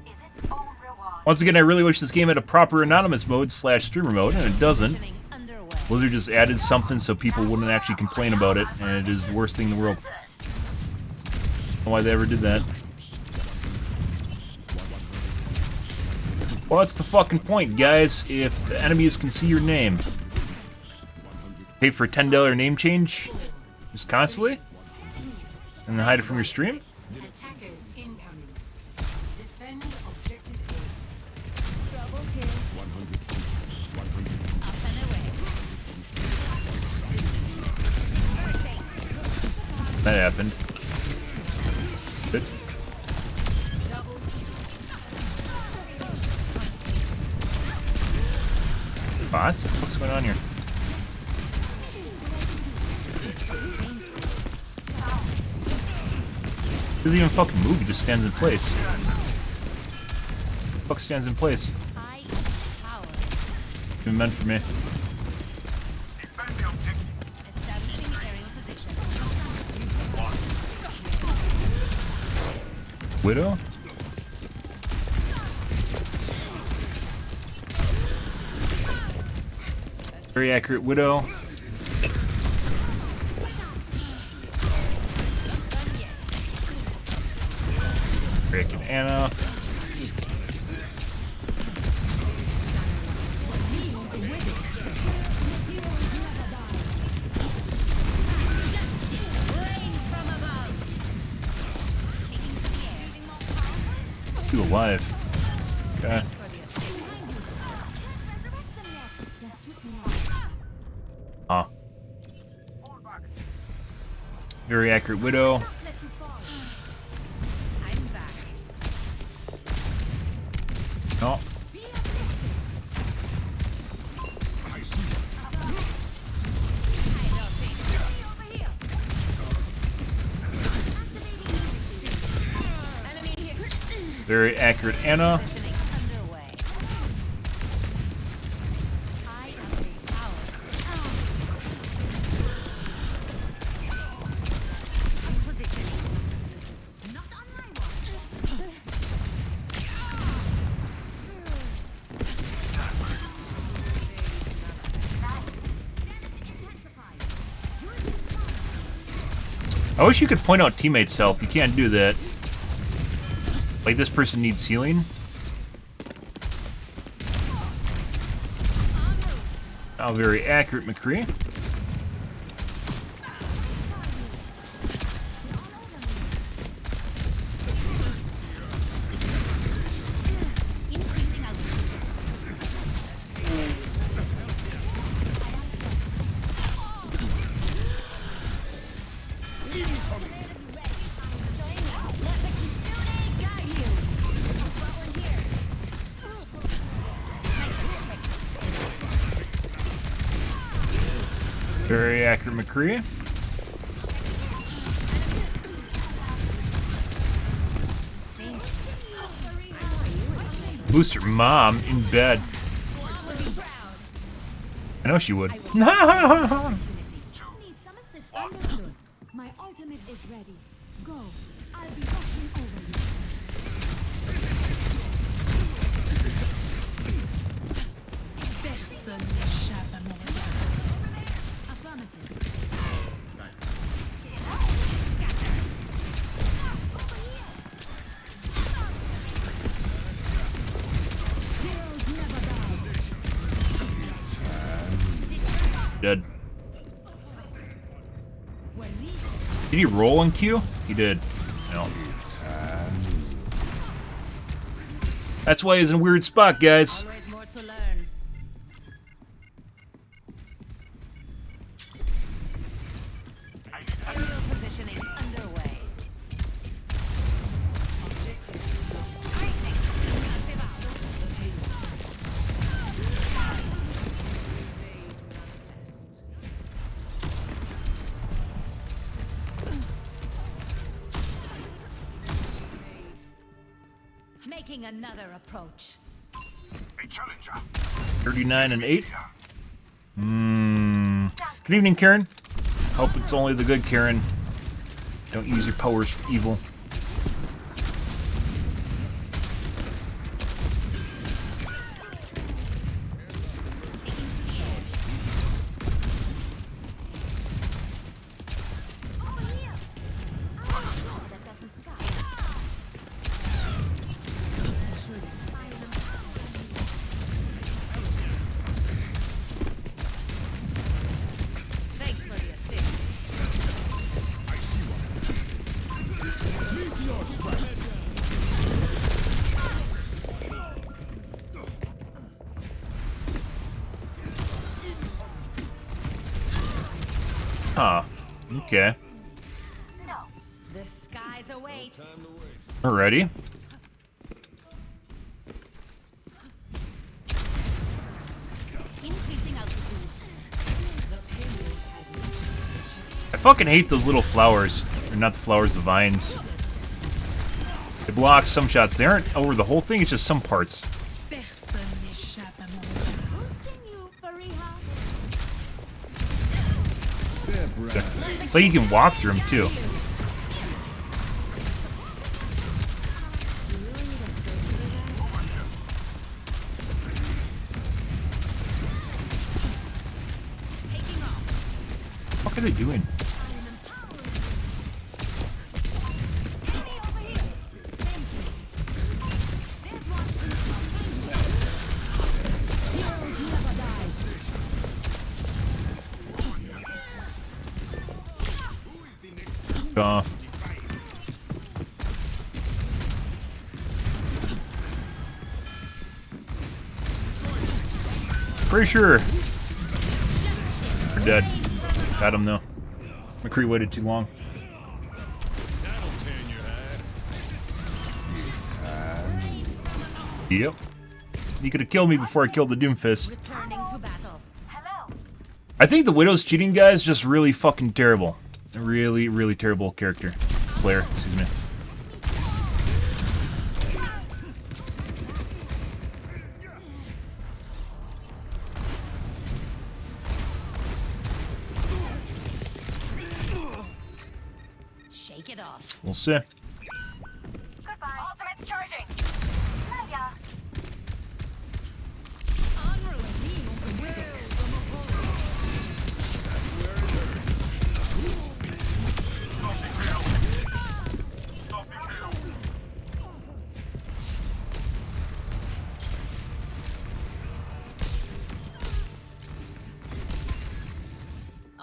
need is its own reward. Once again, I really wish this game had a proper anonymous mode / streamer mode, and it doesn't. Positioning underway. Blizzard just added something so people wouldn't actually complain about it, and it is the worst thing in the world. I don't know why they ever did that. What's the fucking point, guys, if the enemies can see your name? Pay for a $10 name change? Just constantly? And then hide it from your stream? Attackers incoming. Defend objective Troubles here. Up and away. Dispersing. That happened. Good. Bots? What the fuck's going on here? Doesn't even fucking move, he just stands in place. Fuck stands in place. Been meant for me. Widow? Very accurate Widow. Rick and Anna. Two alive. Okay. Huh. Very accurate Widow. No. Very accurate Anna. I wish you could point out teammates' health. You can't do that. Like, this person needs healing. Now, very accurate, McCree. Very accurate, McCree. Booster mom in bed. I know she would. Need some assistance. Understood. My ultimate is ready. Go. I'll be watching over you. Affirmative. Heroes never die. Dead. Did he roll on Q? He did. No. That's why he's in a weird spot, guys. Always more to learn. Aerial positioning underway. Making another approach. 39 and 8. Good evening, Karen. Hope it's only the good Karen. Don't use your powers for evil. That doesn't stop. Thanks for the assist. Huh. Okay. The skies await. Alrighty. In I fucking hate those little flowers. They're not the flowers, the vines. They block some shots. They aren't over the whole thing, it's just some parts. It's like you can walk through them too. What are they doing? Off. Pretty sure we're dead. Got him though. McCree waited too long. Yep. He could have killed me before I killed the Doomfist. Returning to battle. Hello. I think the Widow's cheating guy is just really fucking terrible. A really, really terrible character. Player, excuse me. Shake it off. We'll see. Goodbye. Ultimate's charging. Nadia.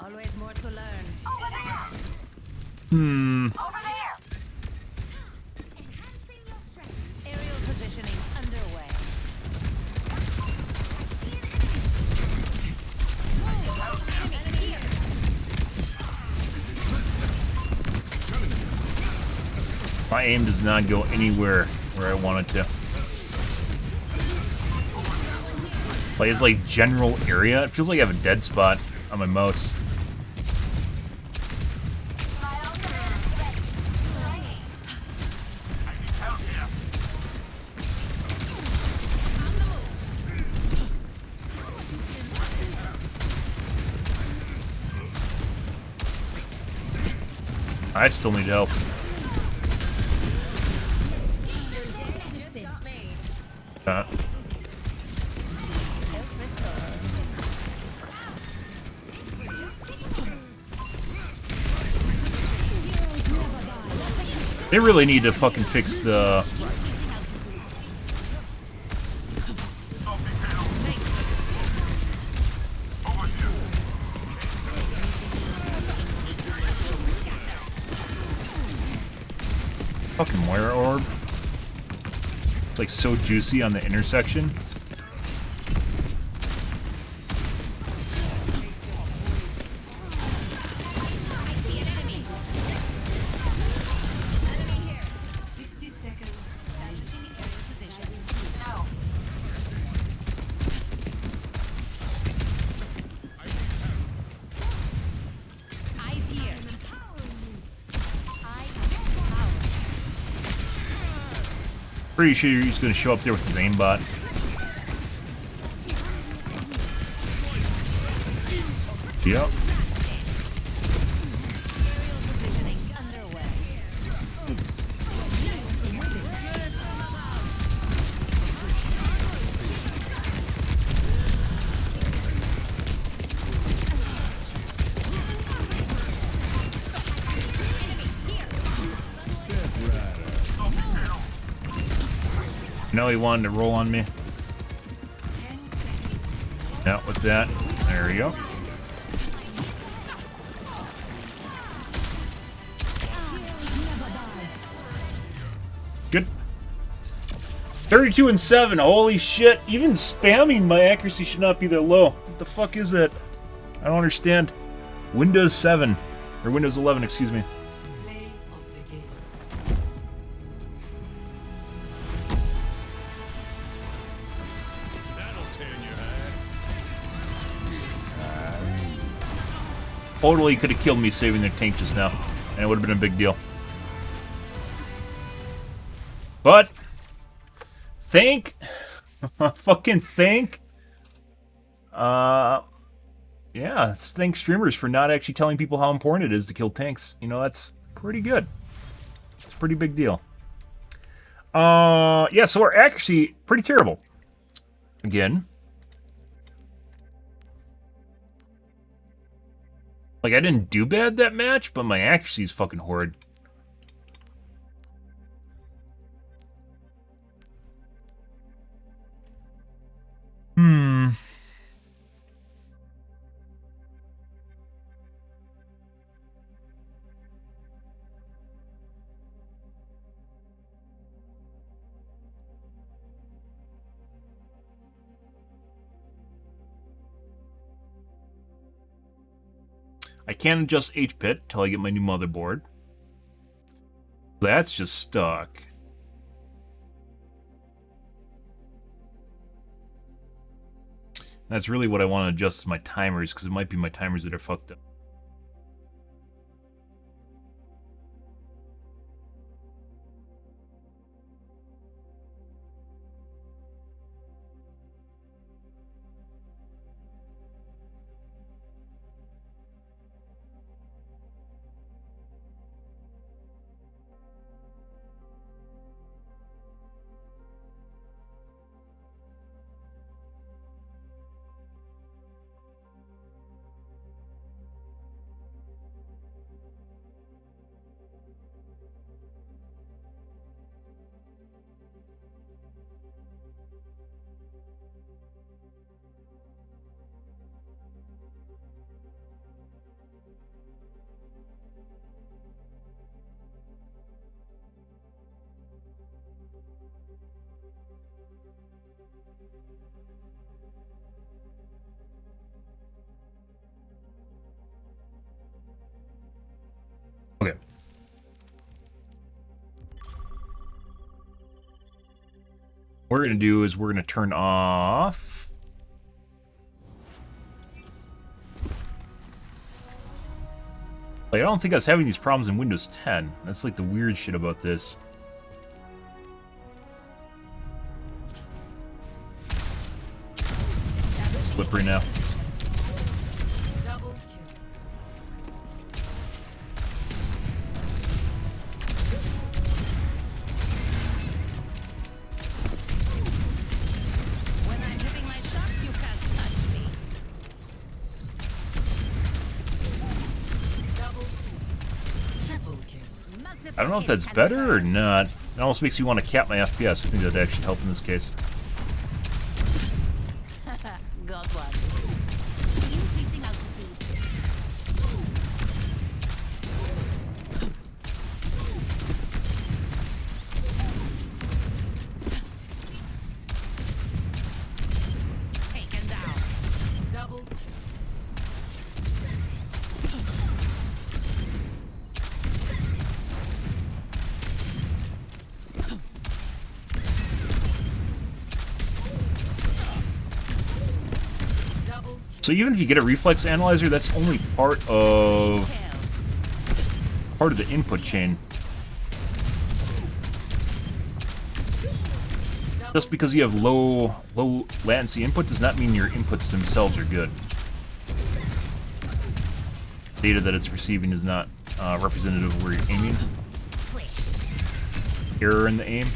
Always more to learn. Over there. Over there. Enhancing your strength. Aerial positioning underway. My aim does not go anywhere where I want it to. Like, it's like general area. It feels like I have a dead spot on my mouse. I still need help. They really need to fucking fix the... fucking Moira orb. It's like so juicy on the intersection. Pretty sure he's going to show up there with his aimbot. Yep. No, he wanted to roll on me. Yeah, with that. There we go. Good. 32 and 7. Holy shit. Even spamming my accuracy should not be that low. What the fuck is that? I don't understand. Windows 7. Or Windows 11, excuse me. totally could have killed me saving their tank just now, and it would have been a big deal. But fucking thank streamers for not actually telling people how important it is to kill tanks. You know, that's pretty good. It's a pretty big deal. Yeah, so our accuracy, pretty terrible. Again. Like, I didn't do bad that match, but my accuracy is fucking horrid. I can't adjust HPIT till I get my new motherboard. That's just stuck. That's really what I want to adjust is my timers, because it might be my timers that are fucked up. Okay. What we're going to do is we're going to turn off... Like, I don't think I was having these problems in Windows 10. That's like the weird shit about this. Slippery now. I don't know if that's better or not. It almost makes you want to cap my FPS. I think that'd actually help in this case. Got one. Increasing altitude. Taken down. Double. So even if you get a reflex analyzer, that's only part of the input chain. Just because you have low latency input does not mean your inputs themselves are good. Data that it's receiving is not representative of where you're aiming. Error in the aim.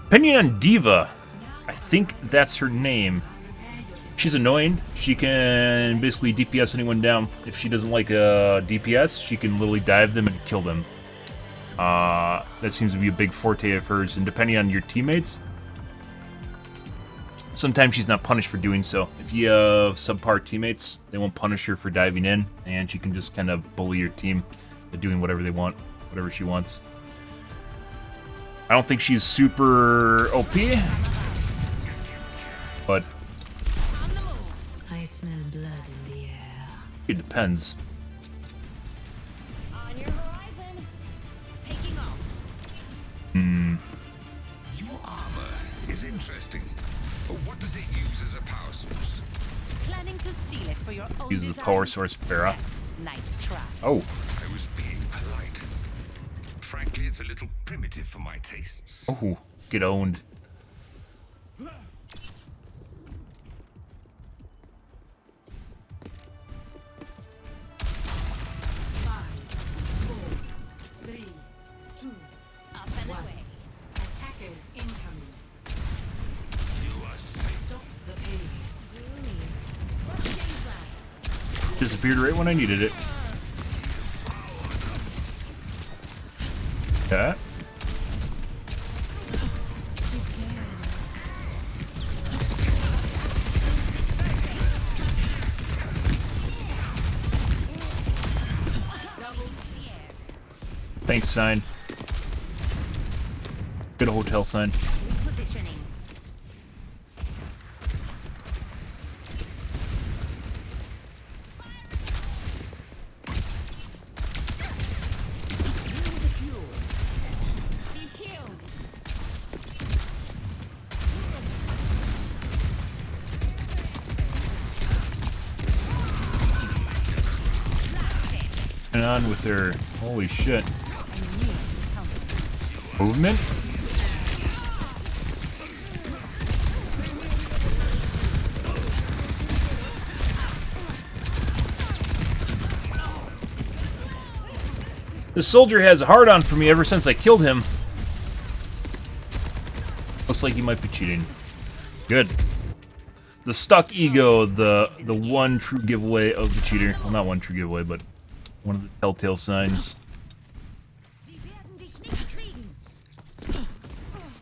Opinion on Diva. I think that's her name. She's annoying. She can basically DPS anyone down. If she doesn't like a DPS, she can literally dive them and kill them. That seems to be a big forte of hers, and depending on your teammates, sometimes she's not punished for doing so. If you have subpar teammates, they won't punish her for diving in, and she can just kind of bully your team by doing whatever they want, whatever she wants. I don't think she's super OP, but I smell blood in the air. it depends. On your horizon. Taking off. Your armor is interesting. But what does it use as a power source? Planning to steal it for your own Uses the power designs? source, Farah. Nice try. Oh, I was being polite. Frankly, it's a little primitive for my tastes. oh, get owned. Up and away. Attackers incoming. You are safe. Stop the pain. What's game plan? Disappeared right when I needed it. Okay. Thanks, sign. Good hotel sign. Repositioning. Be healed. And on with their holy shit. Movement? This soldier has a hard-on for me ever since I killed him. Looks like he might be cheating. Good. The stuck ego, the one true giveaway of the cheater. Well, not one true giveaway, but one of the telltale signs.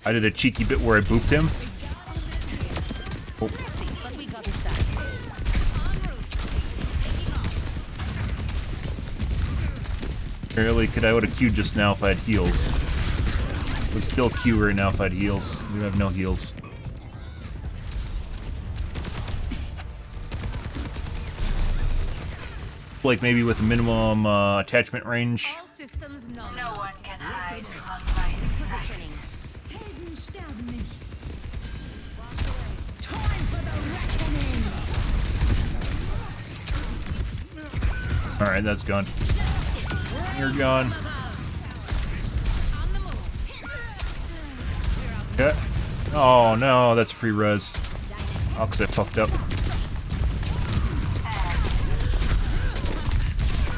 I did a cheeky bit where I booped him. Oh. But we got it done. En route. Taking off. Apparently, I would have queued just now if I had heals. Would still queue right now if I had heals. We have no heals. Like maybe with a minimum attachment range. All systems nominal. No one can hide from my sight. Positioning. Helden sterben nicht. Alright, that's gone. You're gone. Okay. Oh no, that's free res. Oh, because I fucked up.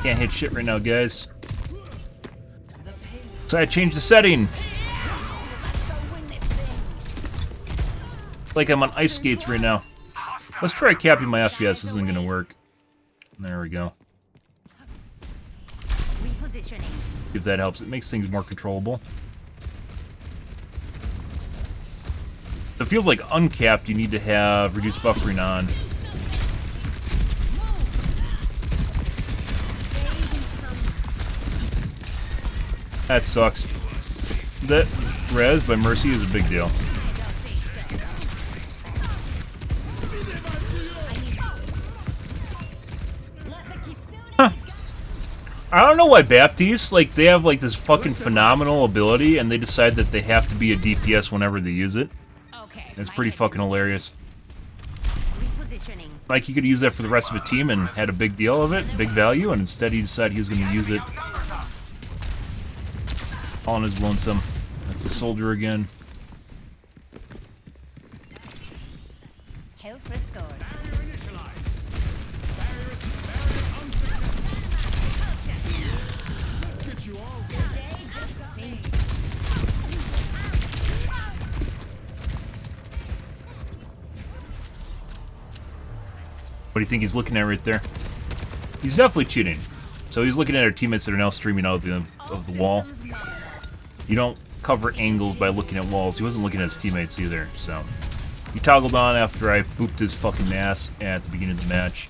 Can't hit shit right now, guys. So I changed the setting. Like I'm on ice skates right now. Let's try capping my FPS. This isn't gonna work. There we go. Repositioning. If that helps, it makes things more controllable. It feels like uncapped, you need to have reduced buffering on. That sucks. That res by Mercy is a big deal. Huh. I don't know why Baptiste, like, they have like this fucking phenomenal ability and they decide that they have to be a DPS whenever they use it. Okay. It's pretty fucking hilarious. Repositioning. Like, he could use that for the rest of a team and had a big deal of it, big value, and instead he decided he was going to use it all on his lonesome. That's the soldier again. Health restored. What do you think he's looking at right there? He's definitely cheating. So he's looking at our teammates that are now streaming out of the wall. You don't cover angles by looking at walls. He wasn't looking at his teammates either, so. He toggled on after I booped his fucking ass at the beginning of the match.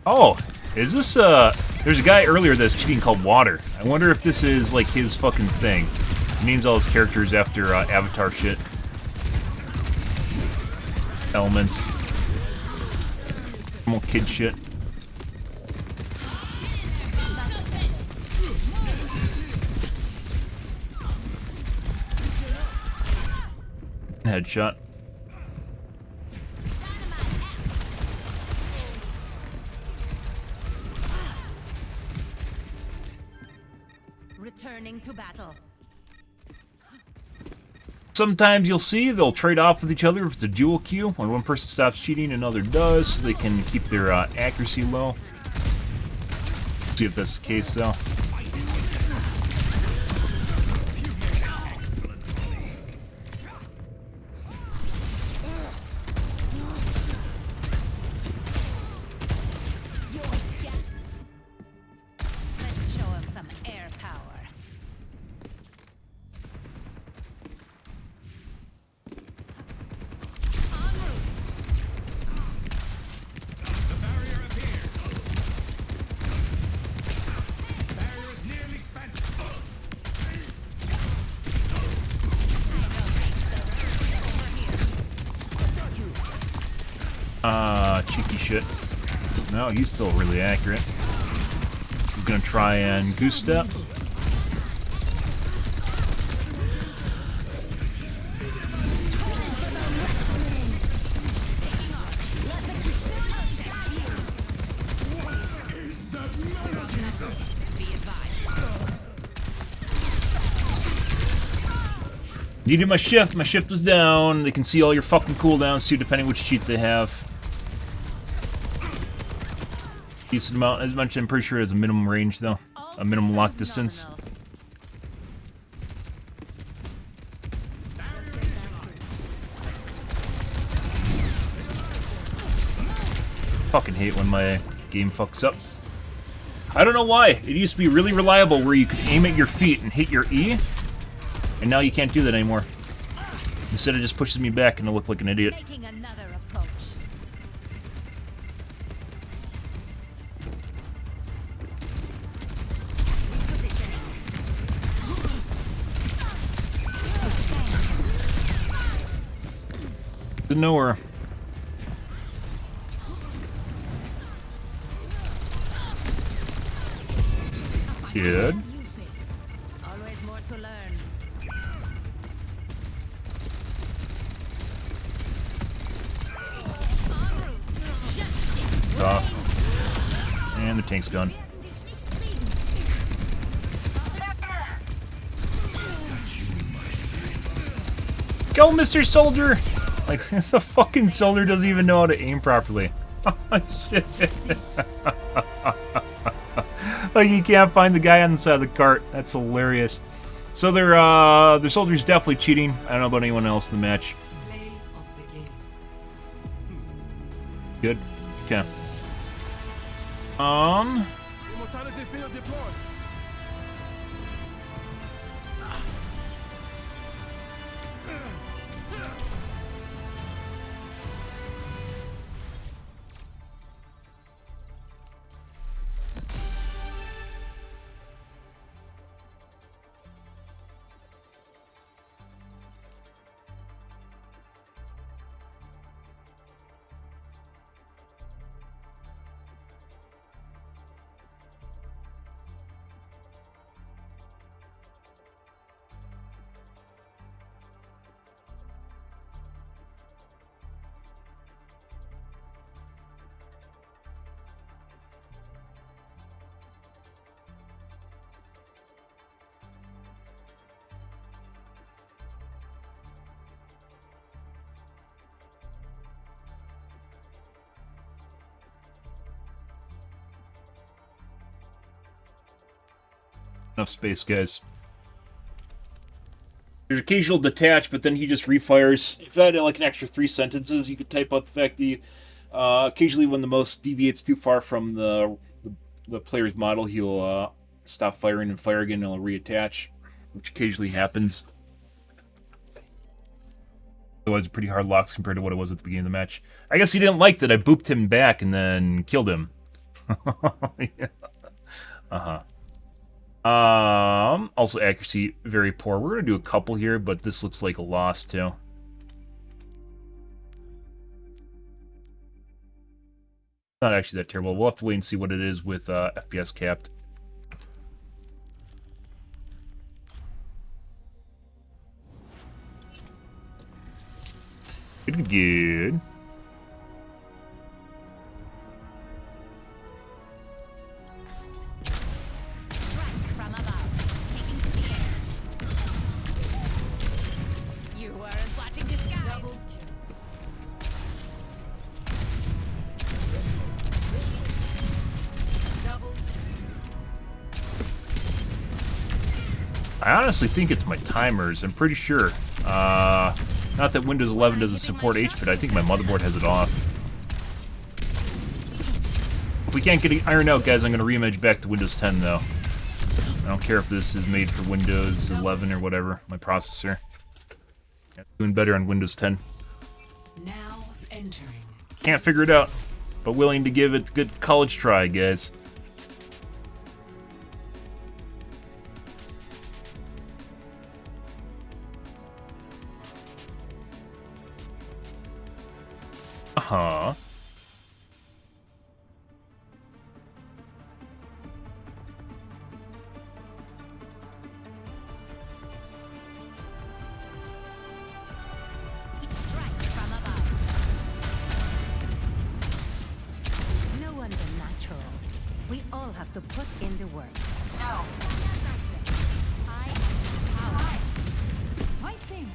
Oh, is this there's a guy earlier that's cheating called Water. I wonder if this is like his fucking thing. He names all his characters after Avatar shit. Elements. Normal kid shit. Headshot. Returning to battle. Sometimes you'll see they'll trade off with each other if it's a dual queue. When one person stops cheating, another does, so they can keep their accuracy low. See if that's the case, though. Let's show him some air power. Cheeky shit. No, he's still really accurate. He's gonna try and goose step. Needed my shift. My shift was down. They can see all your fucking cooldowns too, depending which cheat they have. Decent amount. As mentioned, I'm pretty sure it has a minimum range though. A minimum lock distance. Fucking hate when my game fucks up. I don't know why. It used to be really reliable where you could aim at your feet and hit your E. And now you can't do that anymore. Instead, it just pushes me back and I look like an idiot. Making another approach. To nowhere. Good. Always more to learn. Off. And the tank's gone. Go, Mr. Soldier! Like, the fucking soldier doesn't even know how to aim properly. Shit. Like, you can't find the guy on the side of the cart. That's hilarious. So their soldier's definitely cheating. I don't know about anyone else in the match. Good. Okay. Immortality field deployed. Enough space, guys. There's occasional detach, but then he just refires. If I had like an extra 3 sentences, you could type out the fact that occasionally when the mouse deviates too far from the player's model, he'll stop firing and fire again, and he'll reattach, which occasionally happens. It was pretty hard locks compared to what it was at the beginning of the match. I guess he didn't like that I booped him back and then killed him. Yeah. Also accuracy very poor. We're gonna do a couple here, but this looks like a loss too. Not actually that terrible. We'll have to wait and see what it is with FPS capped. Good. Strike from above. Taking to the air. You weren't watching the sky. Double kill. Double. I honestly think it's my timers. I'm pretty sure. Not that Windows 11 doesn't support HP, I think my motherboard has it off. If we can't get it ironed out, guys, I'm going to reimage back to Windows 10, though. I don't care if this is made for Windows 11 or whatever, my processor. Doing better on Windows 10. Now entering. Can't figure it out, but willing to give it a good college try, guys. Uh-huh. Strike from above. No one's a natural. We all have to put in the work. No. I am power. Fighting.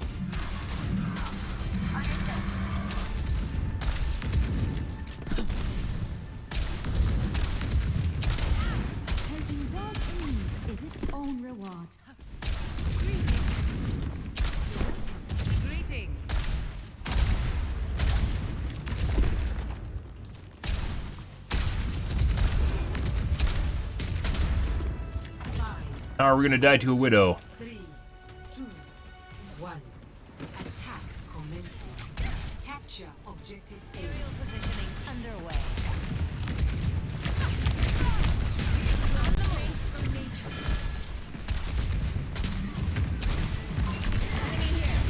Helping those in need is its own reward. Greetings. Now we're gonna die to a widow. 3, 2, 1. Attack commencing. Capture objective A. Aerial positioning underway. From nature. Enemy here.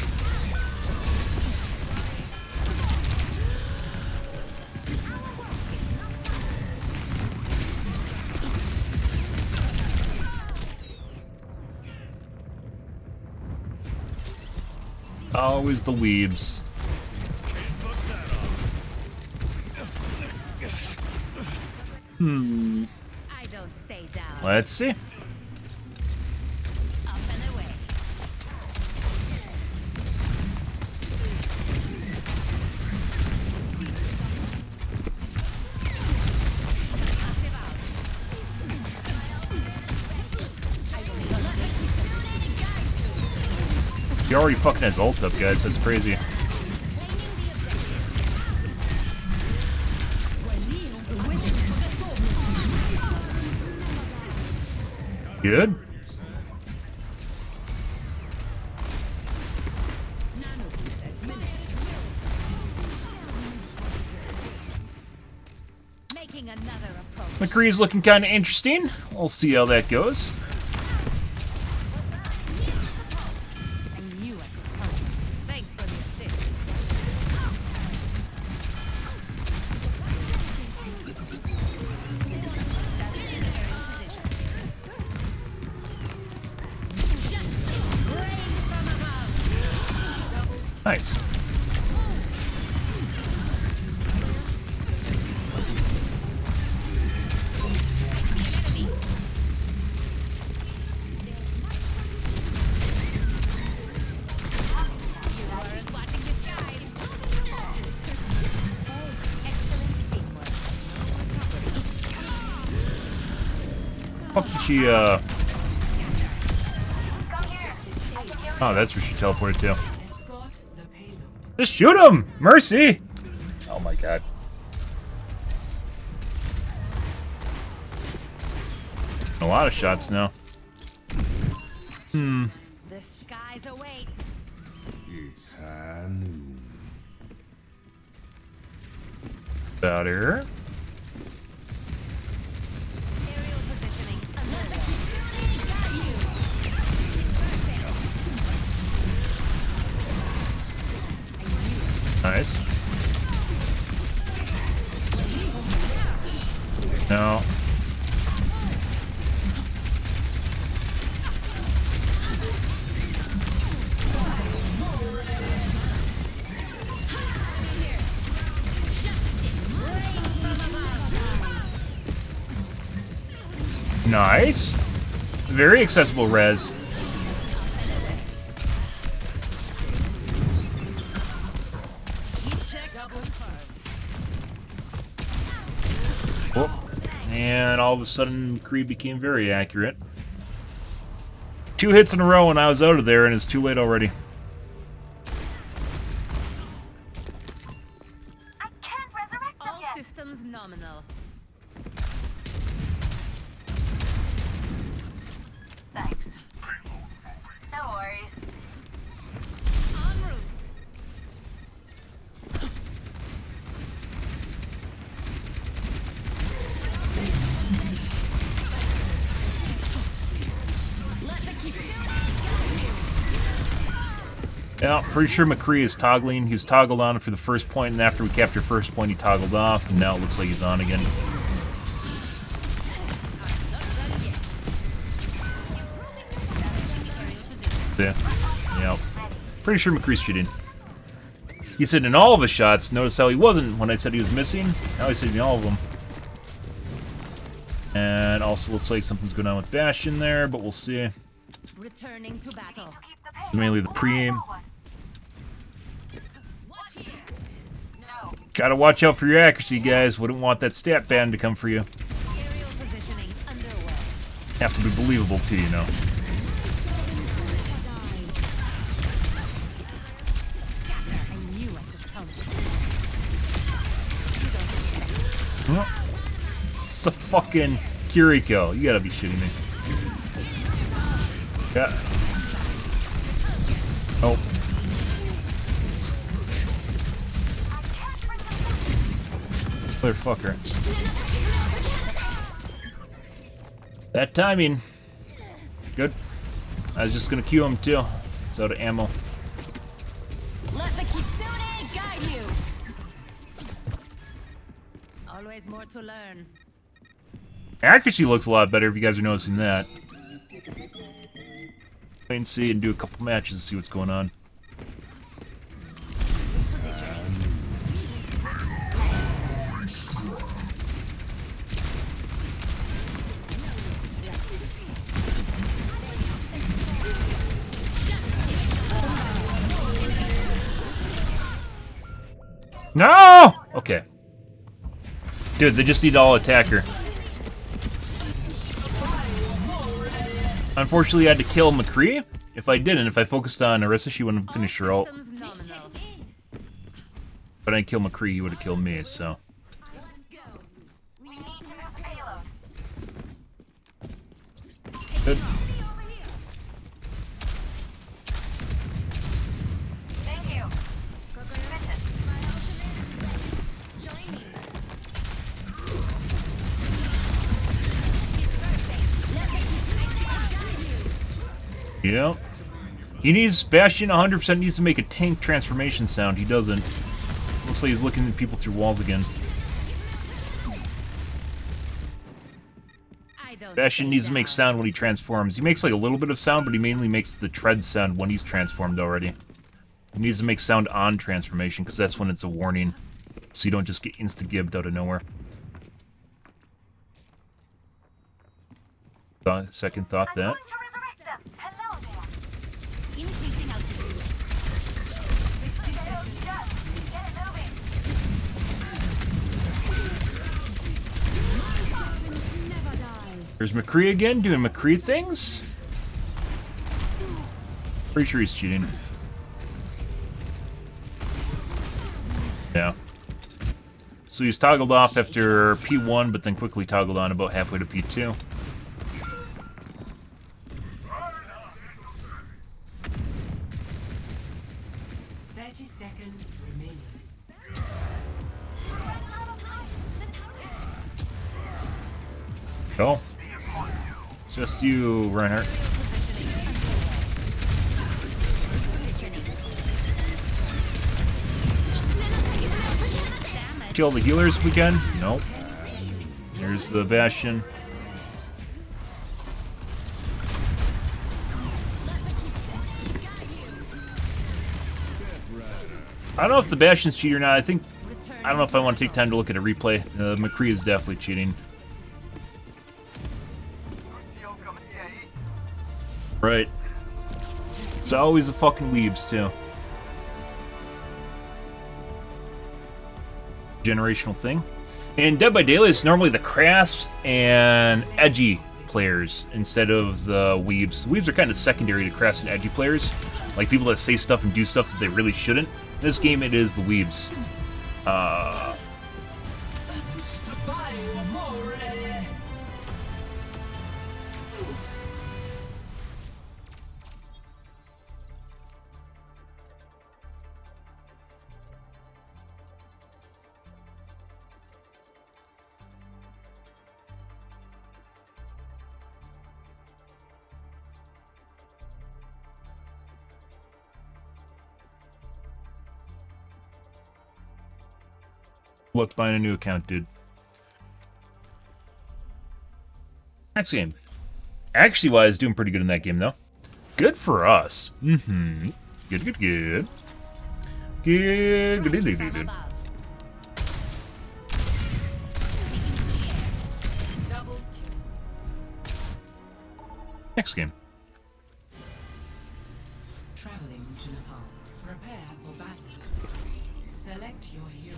Always the weebs. I don't stay down. Let's see. Up and away. Passive out. He already fucking has ult up, guys. That's crazy. Good. Making another approach. McCree's looking kind of interesting. We'll see how that goes. I knew I could help. Thanks for the assist. Just blaze from above. Nice. You weren't watching the skies. Excellent teamwork. Fuck did she, Come here. I can heal Oh, that's where she teleported to. Just shoot him! Mercy! Oh my god. A lot of shots now. The skies await. It's high noon. Better. Aerial positioning. Nice. No. Nice. Very accessible res. Whoop. And all of a sudden, McCree became very accurate. 2 hits in a row and I was out of there, and it's too late already. I can't resurrect them All yet. systems nominal. Thanks. No worries. En route. Let the Yeah, pretty sure McCree is toggling. He was toggled on for the first point, and after we captured first point, he toggled off, and now it looks like he's on again. Yeah. Yep. Pretty sure McCree's cheating. He said in all of his shots. Notice how he wasn't when I said he was missing. Now he's hitting all of them. And also looks like something's going on with Bastion there, but we'll see. returning to battle. Mainly the pre-aim. Gotta watch out for your accuracy, guys. Wouldn't want that stat ban to come for you. Aerial positioning underway. Have to be believable too, you know. Scatter. I knew I could counter. It's a fucking Kiriko. You gotta be shitting me. Yeah. Oh. Motherfucker. That timing. Good. I was just gonna Q him too. It's out of ammo. Let the Kitsune guide you. Always more to learn. Accuracy looks a lot better if you guys are noticing that. Wait and see and do a couple matches and see what's going on. No! Okay. Dude, they just need to all attack her. Unfortunately, I had to kill McCree. If I didn't, if I focused on Arissa, she wouldn't have finished her ult. If I didn't kill McCree, he would have killed me, so. We need to move the payload. Good. Thank you. Join me. Yeah. He needs, Bastion 100% needs to make a tank transformation sound. He doesn't. Looks like he's looking at people through walls again. Bastion needs to make sound when he transforms. He makes like a little bit of sound, but he mainly makes the tread sound when he's transformed already. He needs to make sound on transformation, because that's when it's a warning. So you don't just get insta-gibbed out of nowhere. Second thought that. Hello there. Increasing altitude. 60 seconds. Get it moving. Never die. Here's McCree again, doing McCree things. Pretty sure he's cheating. Yeah. So he's toggled off after P1, but then quickly toggled on about halfway to P2. 30 seconds remaining. Oh. Just you, Reinhardt. Kill the healers if we can. Nope. There's the Bastion. I don't know if the Bastion's cheating or not. I don't know if I want to take time to look at a replay. McCree is definitely cheating. Right. It's always the fucking weebs, too. Generational thing. In Dead by Daylight, it's normally the crafts and edgy players instead of the weebs. The weebs are kind of secondary to crafts and edgy players. Like people that say stuff and do stuff that they really shouldn't. In this game, it is the weebs. Look, buying a new account, dude. Next game. Actually, wise, doing pretty good in that game, though. Good for us. Mm-hmm. Good, good, good. Good, good, good, good, good. Next game. Traveling to Nepal. Prepare for battle. Select your hero.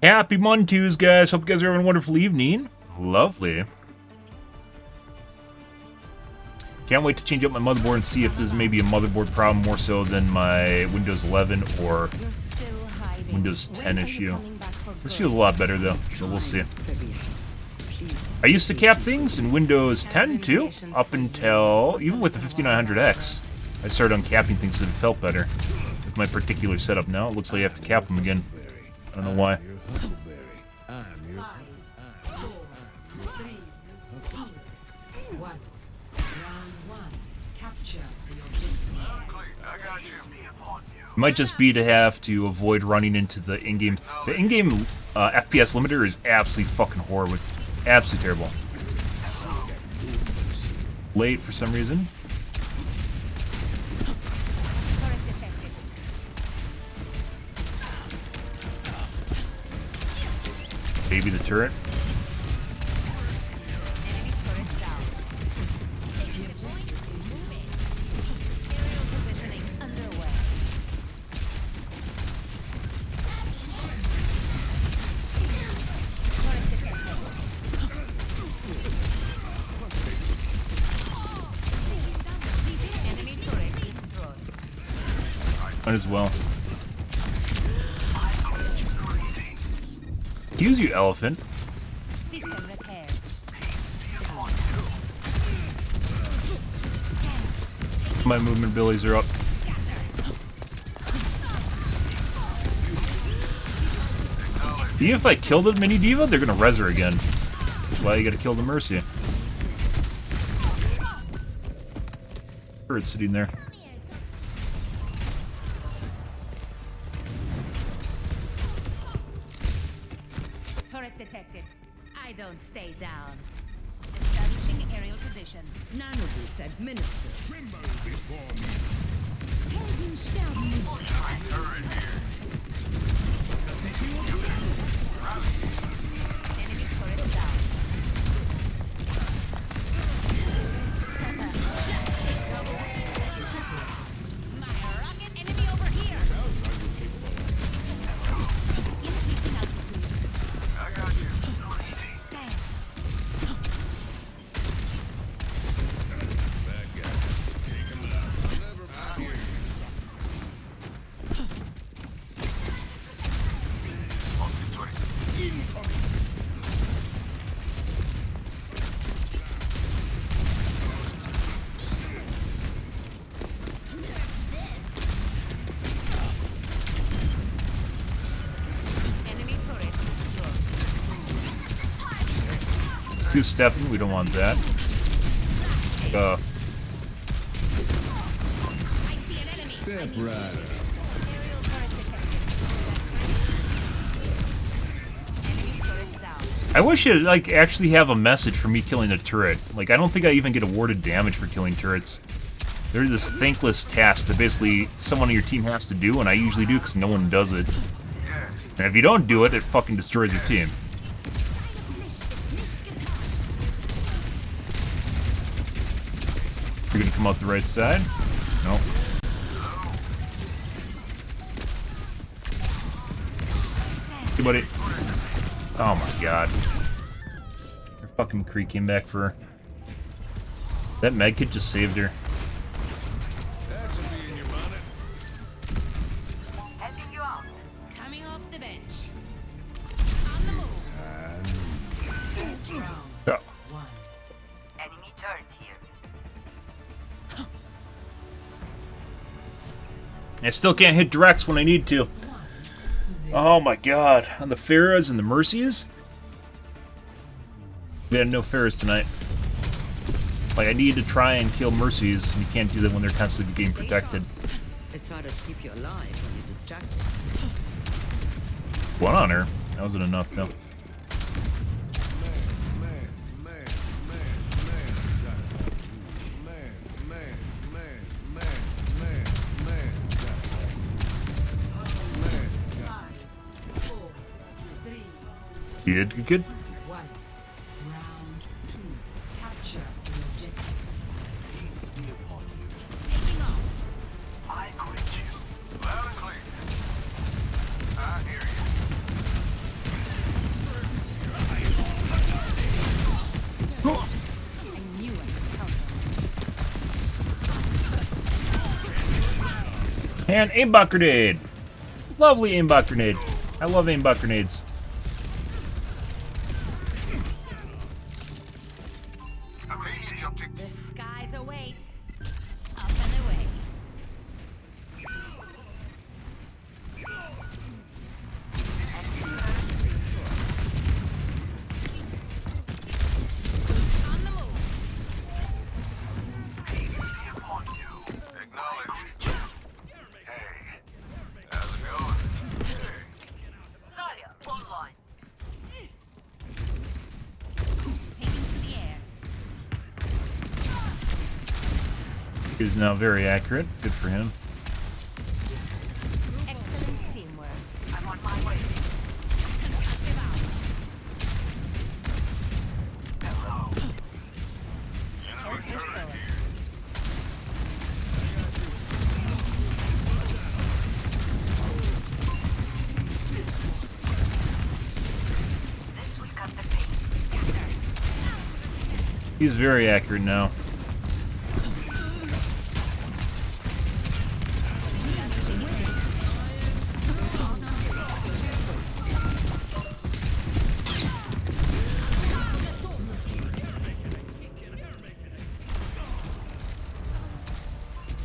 Happy Mondays, guys. Hope you guys are having a wonderful evening. Lovely. Can't wait to change up my motherboard and see if this may be a motherboard problem more so than my Windows 11 or Windows 10 issue. This feels a lot better though, so we'll see. I used to cap things in Windows 10 too, up until, even with the 5900X. I started uncapping things and it felt better. With my particular setup now, it looks like I have to cap them again. I don't know why. It might just be to have to avoid running into the in-game. The in-game FPS limiter is absolutely fucking horrible. Absolutely terrible. Late for some reason. Maybe the turret. Might as well. Excuse you, elephant. My movement abilities are up. Even if I kill the mini diva, they're gonna res her again. That's why you gotta kill the Mercy. Turret sitting there. Turret detected. I don't stay down. Establishing aerial position. Nanoboost administered. Tremble before me. Enemy turret down. Two stepping, we don't want that. Step right. I wish it like actually have a message for me killing a turret. Like I don't think I even get awarded damage for killing turrets. They're this thankless task that basically someone on your team has to do, and I usually do because no one does it. And if you don't do it, it fucking destroys your team. You're gonna come out the right side? Nope. Hey, buddy. Oh my god. Her fucking Kree came back for her. That medkit just saved her. That's a bee in your bonnet. Helping you out. Coming off the bench. On the move. First round. Oh. 1. Enemy turret here. I still can't hit directs when I need to. Oh my god. On the Pharahs and the Mercies? We had no Pharahs tonight. Like, I need to try and kill Mercies, and you can't do that when they're constantly being protected. It's harder to keep you alive when you're distracted. One on her. That wasn't enough, though. You did good? 1. Round 2. Capture the objective. Peace be upon you. Taking off. I greet you. Loud and clear. I hear I knew I could help them. And aimbot grenade! Lovely aimbot grenade. I love aimbot grenades. The skies await. Up and away. On the move. peace be upon you. Acknowledge. Hey. How's it going? Zarya, online. Taking to the air. He's now very accurate. Good for him. Excellent teamwork. I'm on my way. Concussive out. Hello. Here's your story. This will cut the pace. He's very accurate now.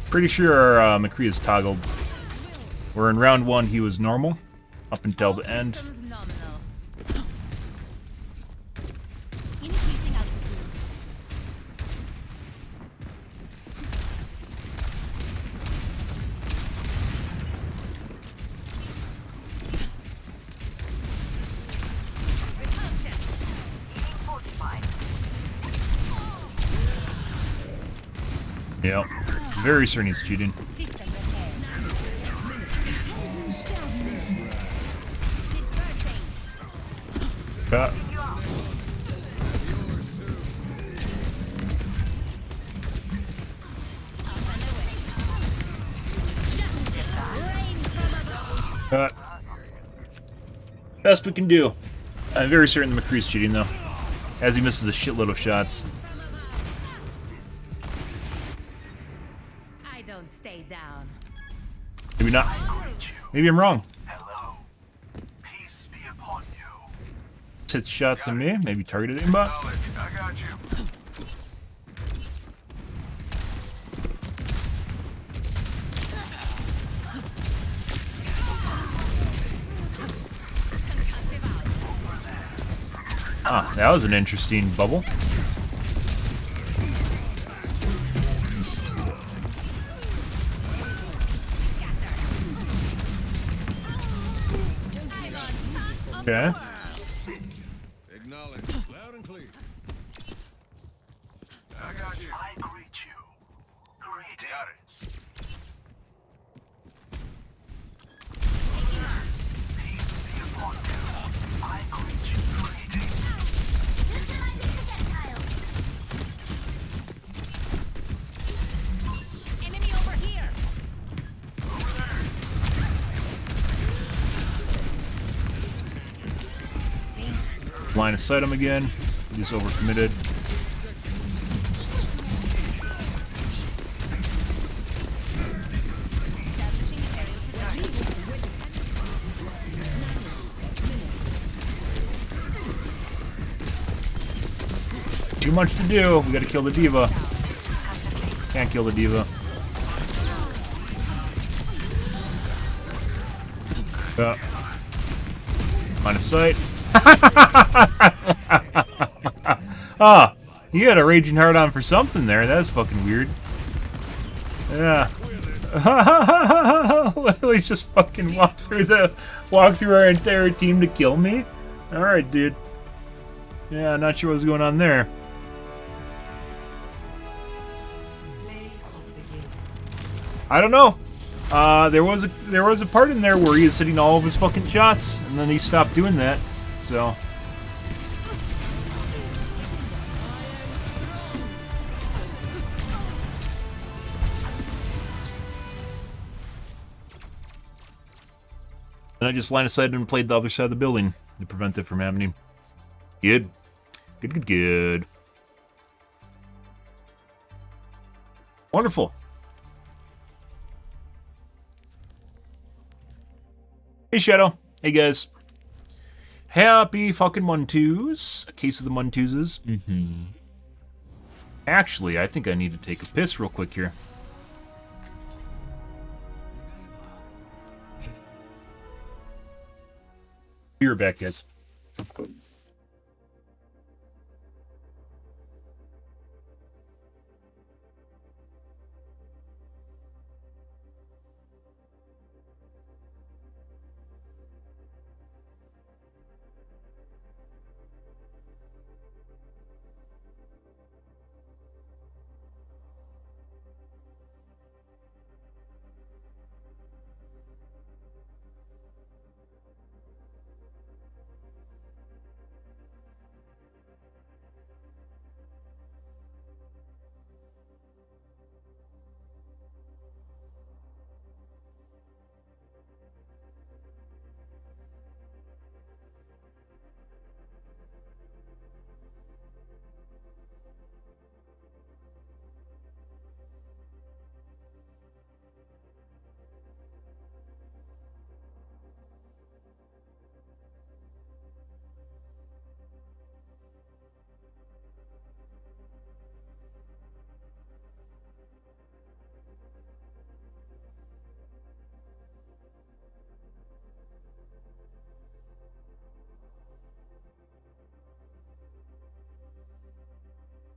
Pretty sure McCree is toggled. Where in round 1 he was normal, up until the end. Systems nominal. Increasing altitude. Repulsion. Being fortified. Yep. Very certain he's cheating. System repair. Dispersing. Cut. Up and away. Justice reigns from above. Cut. Best we can do. I'm very certain the McCree's cheating though, as he misses a shitload of shots. I don't stay down. Maybe not. Maybe I'm wrong. Hello. Peace be upon you. Hit shots at me. Maybe targeted aimbot. Knowledge. I got you. Concussive out. Ah, that was an interesting bubble. Okay. Acknowledge. Loud and clear. I got you. I greet you. Greetings. Peace be upon you. I greet you. Greetings. Enemy over here. Over there. Line of sight him again. He's overcommitted. Too much to do. We gotta kill the diva. Can't kill the diva. Line of sight. Ah, you had a raging heart on for something there. That's fucking weird. Yeah. Literally just fucking walk through our entire team to kill me. All right, dude. Yeah, not sure what's going on there. I don't know. There was a part in there where he was hitting all of his fucking shots, and then he stopped doing that. So. And I just line of sighted and played the other side of the building to prevent it from happening. Good. Good. Wonderful. Hey, Shadow. Hey, guys. Happy fucking Muntus. A case of the Muntuses. Actually, I think I need to take a piss real quick here. Be right back, guys.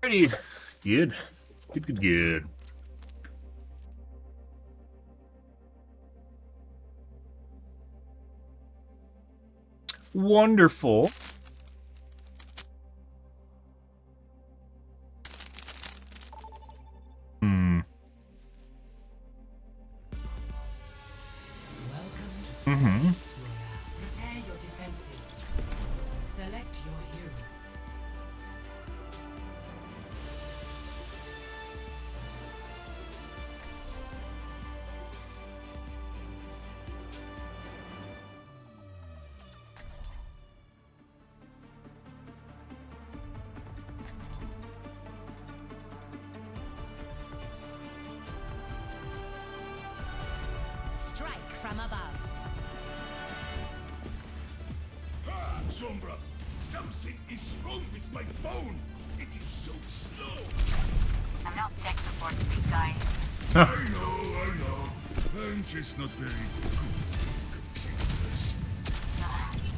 Alrighty. Good. Wonderful. Prepare your defenses. Select your hero. Strike from above. Ah, Sombra, something is wrong with my phone. It is so slow. I'm not tech support speak guy. I know. I'm just not very good with computers.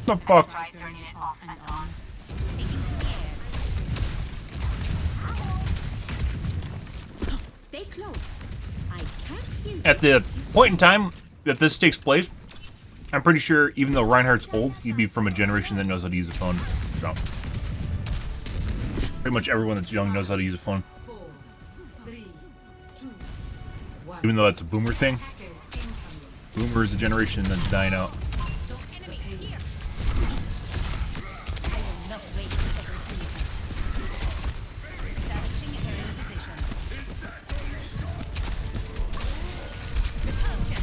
The fuck? Try turning it off and on. Taking At the point in time that this takes place, I'm pretty sure even though Reinhardt's old, he'd be from a generation that knows how to use a phone. So, pretty much everyone that's young knows how to use a phone. 4, 3, 2, 1. Even though that's a boomer thing. Attackers incoming. Boomer is a generation that's dying out. Enemy here. I will not wait for opportunity. Establishing aerial position. Repulsion.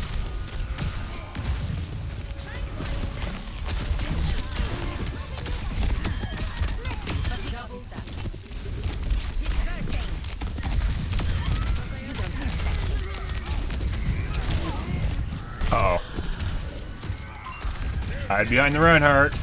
Mercy, but we double that. Dispersing. You don't have that. Uh-oh. Hide behind the Reinhardt.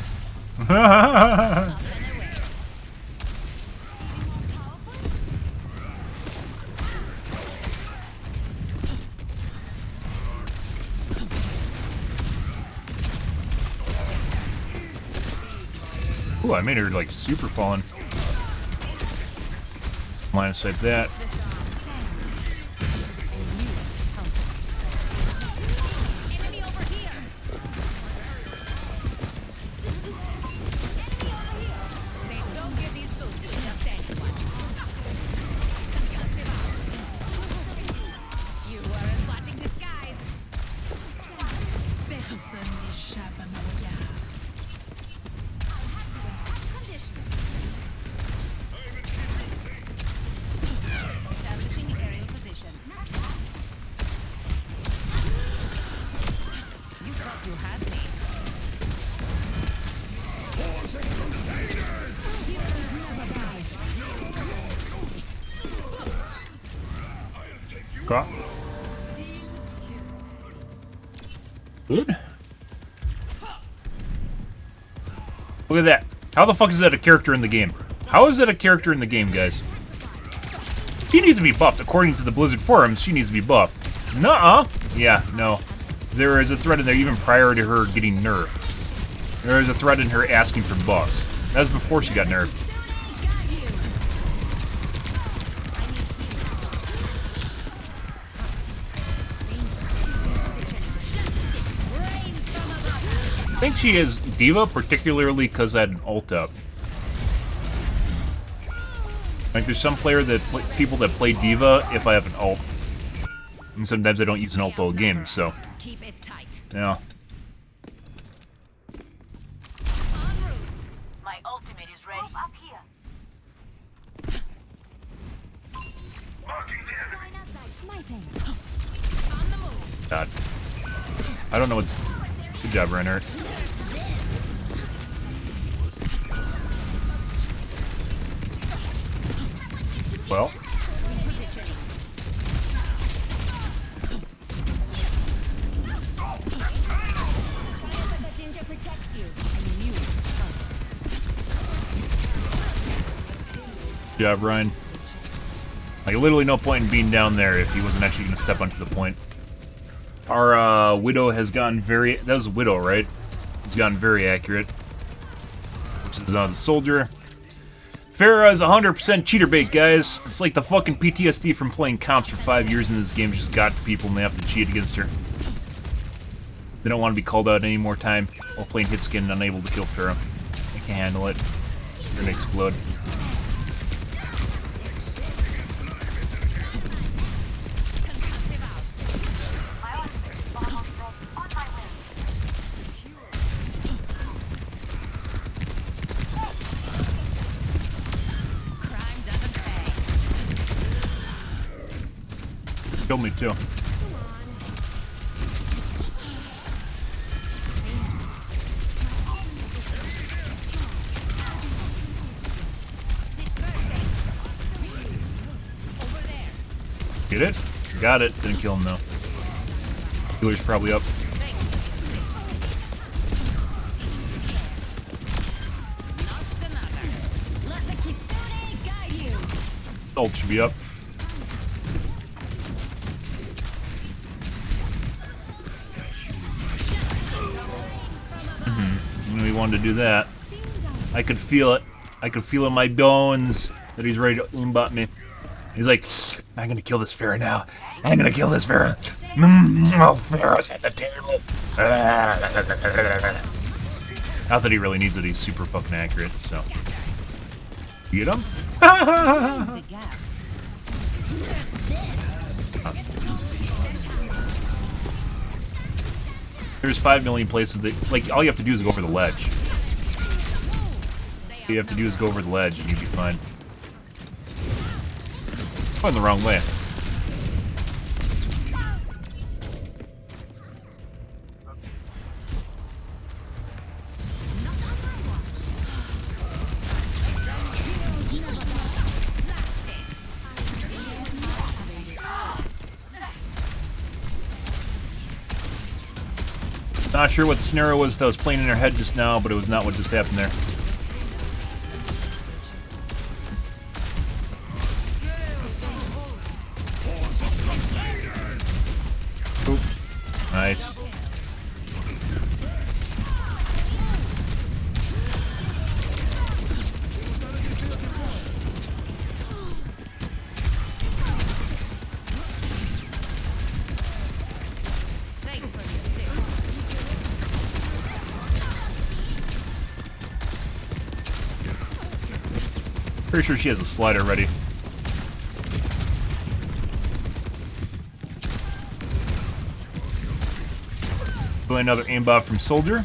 Ooh, I made her like super fallen. Line of sight that. Enemy over here. They don't give these suits to just anyone. Concussive out. You aren't watching the skies. Personne n'échappe à mon regard. Establishing aerial position. You thought you had me. Got. Good. Look at that. How the fuck is that a character in the game? How is that a character in the game, guys? She needs to be buffed. According to the Blizzard forums, she needs to be buffed. Nuh-uh. Yeah, no. There is a thread in there even prior to her getting nerfed. There is a thread in her asking for buffs. That was before she got nerfed. I think she is Diva, particularly because I had an ult up. Like, there's some people that play Diva if I have an ult. And sometimes I don't use an ult all game, so. Keep it tight. Yeah. En route. My ultimate is ready. Up here. My thing. On the move. God. I don't know what's... Good job, Reinhardt. Well. Repositioning. The ginger protects you. I knew it. Good job, Ryan. Like, literally no point in being down there if he wasn't actually going to step onto the point. Our Widow has gotten very... That was Widow, right? It's gotten very accurate. Which is the soldier. Farah is 100% cheater bait, guys. It's like the fucking PTSD from playing comps for 5 years in this game just got to people and they have to cheat against her. They don't want to be called out any more time while playing hit skin and unable to kill Farah. They can't handle it. They're gonna explode. Concussive out. My ultimate is almost ready. On my way. Crime doesn't pay. Killed me too. Dispersing. Over there. Get it? Got it. Didn't kill him though. Healer's probably up. Notched another. Let the kitsune guide you. Ult should be up. We wanted to do that. I could feel it. I could feel in my bones that he's ready to aimbot me. He's like, I'm gonna kill this Pharaoh now. I'm gonna kill this Pharaoh. Oh, Pharaoh's at the table. Not that he really needs it, he's super fucking accurate, so. Get him? There's 5 million places that, like, all you have to do is go over the ledge. All you have to do is go over the ledge and you'll be fine. Going the wrong way. Not sure what the scenario was that was playing in her head just now, but it was not what just happened there. Oop. Nice. Pretty sure she has a slider ready. Doing another aimbot from Soldier.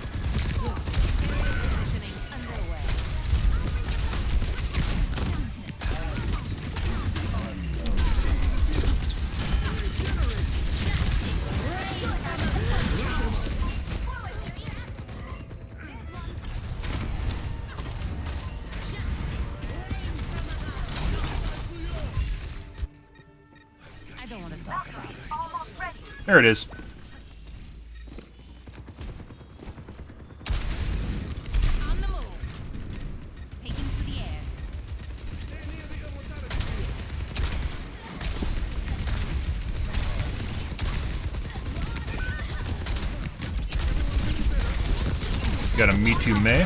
I don't want to talk about it. There it is. On the move. Taking to the air. Got a Me Too May.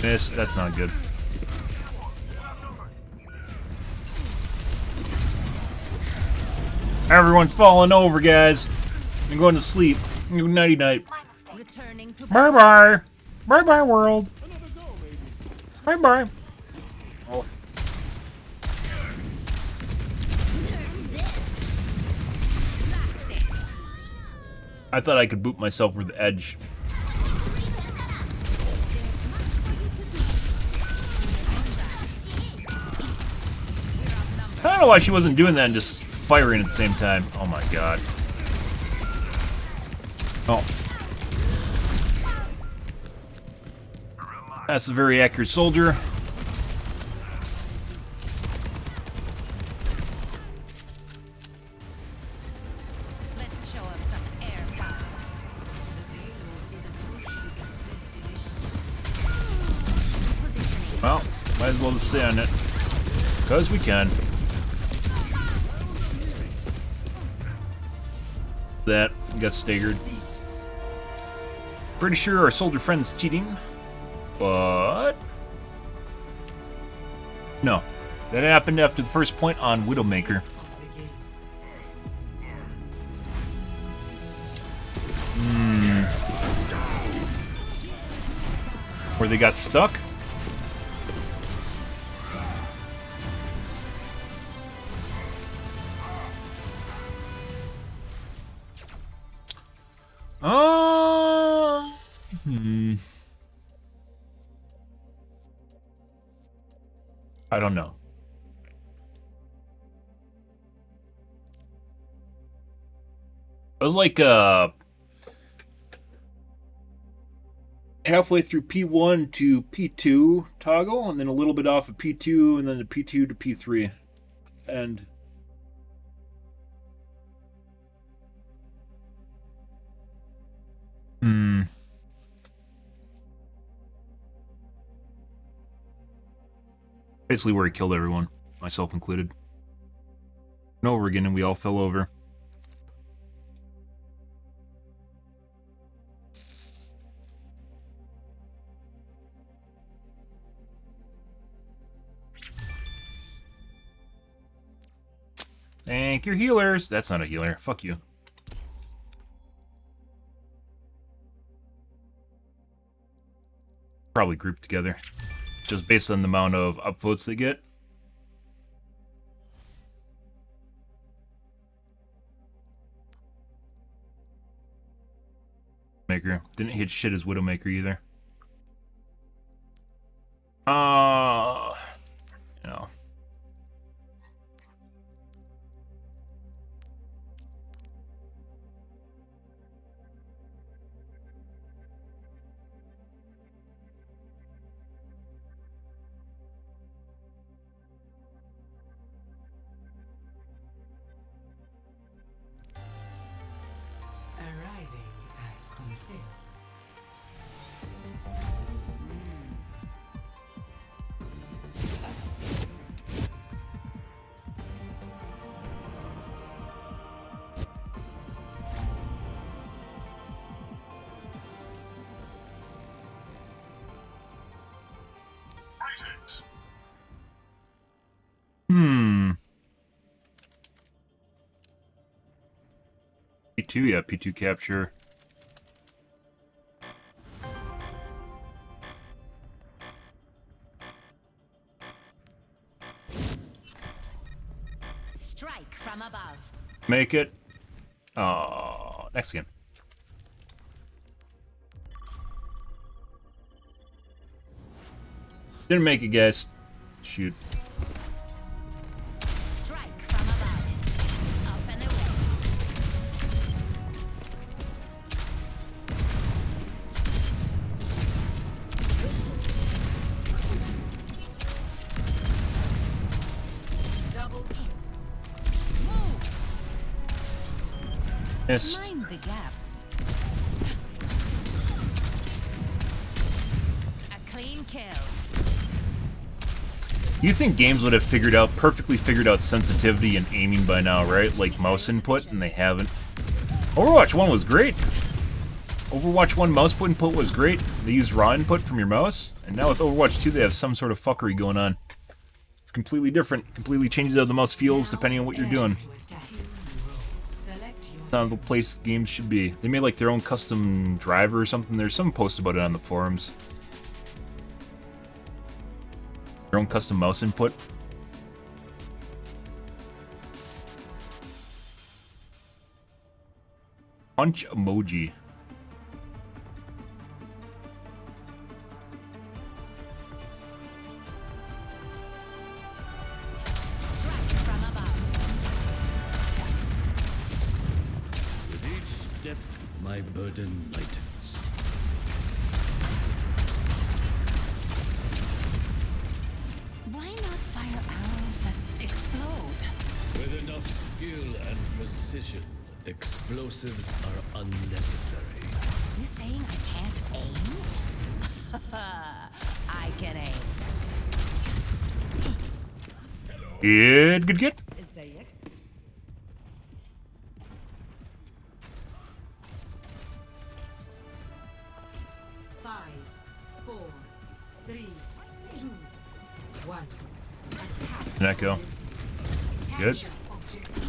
Miss. That's not good. Everyone's falling over, guys. I'm going to sleep. Nighty night. Returning to Bye bye. Bye bye, world. Bye bye. Oh. I thought I could boot myself with the edge. I don't know why she wasn't doing that and just firing at the same time. Oh my god. Oh. That's a very accurate soldier. Let's show up some air power. Well, might as well just stay on it. Because we can. That got staggered. Pretty sure our soldier friend's cheating, but no, that happened after the first point on Widowmaker. Where they got stuck. I don't know. It was like halfway through P1 to P2 toggle, and then a little bit off of P2, and then the P2 to P3. And basically where he killed everyone, myself included. And over again, and we all fell over. Thank your healers. That's not a healer. Fuck you. Probably grouped together. Just based on the amount of upvotes they get. Maker. Didn't hit shit as Widowmaker either. You know. Arriving at Conseil. P2, yeah, P2 capture. Strike from above. Make it. Oh, next game. Didn't make it, guys. Shoot. Strike from above. Up and away. Double kill. Move. Missed. Mind the gap. A clean kill. You think games would have perfectly figured out sensitivity and aiming by now, right? Like mouse input, and they haven't. Overwatch 1 was great. Overwatch 1 mouse input was great. They used raw input from your mouse, and now with Overwatch 2 they have some sort of fuckery going on. It's completely different. Completely changes how the mouse feels depending on what you're doing. Not the place games should be. They made like their own custom driver or something. There's some post about it on the forums. Their own custom mouse input. Punch emoji. Strike from above. With each step, my burden lightens. Why not fire arrows that explode? With enough skill and precision, explosives are unnecessary. You saying I can't aim? I can aim. Good. Five, four, three, two, one. Attack. Did that go? Good. Capture objective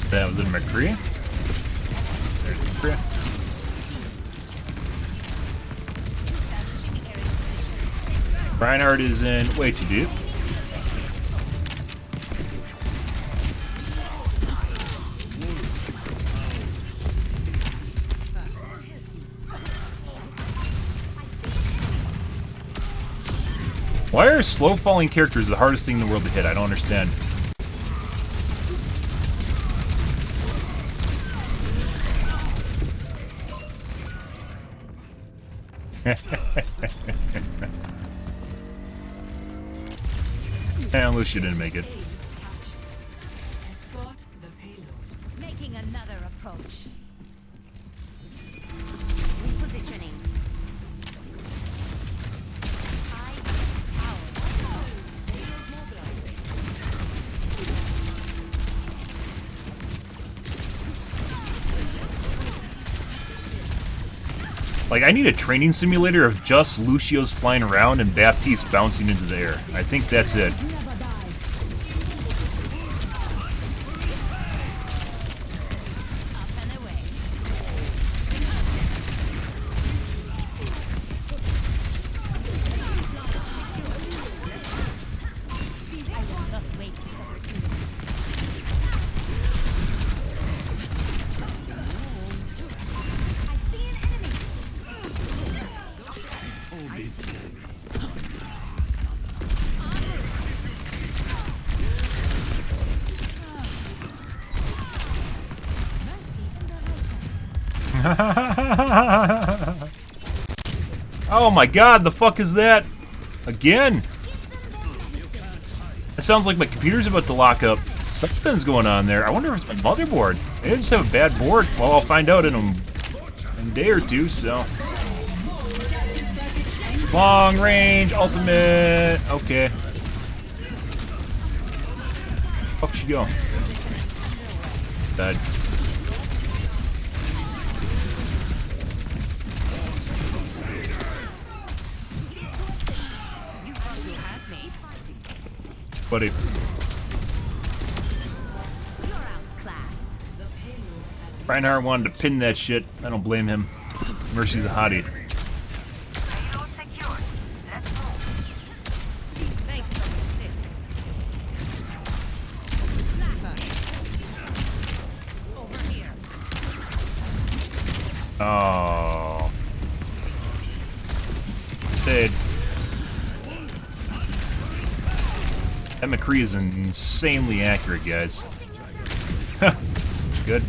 A. That was in McCree. There's McCree. Reinhardt is in way too deep. Why are slow falling characters the hardest thing in the world to hit? I don't understand. At least you didn't make it. Escort the payload. Making another approach. Repositioning. High power. Payload mobilizing. Like, I need a training simulator of just Lucio's flying around and Baptiste bouncing into the air. I think that's it. Oh my god, the fuck is that? Again? It sounds like my computer's about to lock up. Something's going on there. I wonder if it's my motherboard. Maybe I just have a bad board. Well, I'll find out in a day or two, so. Long range, ultimate. Okay. Fuck she go? Dead. Buddy. Reinhardt wanted to pin that shit. I don't blame him. Mercy the hottie. Oh. Dead. That McCree is insanely accurate, guys. Good.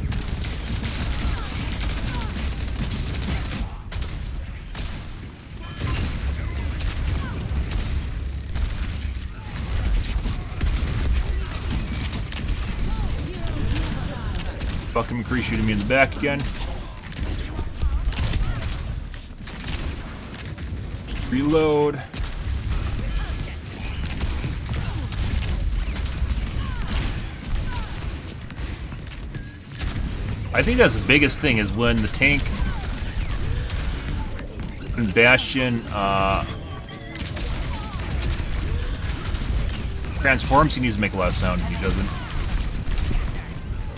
Fucking McCree shooting me in the back again. Reload. I think that's the biggest thing is when the tank and Bastion transforms, he needs to make a lot of sound, and he doesn't.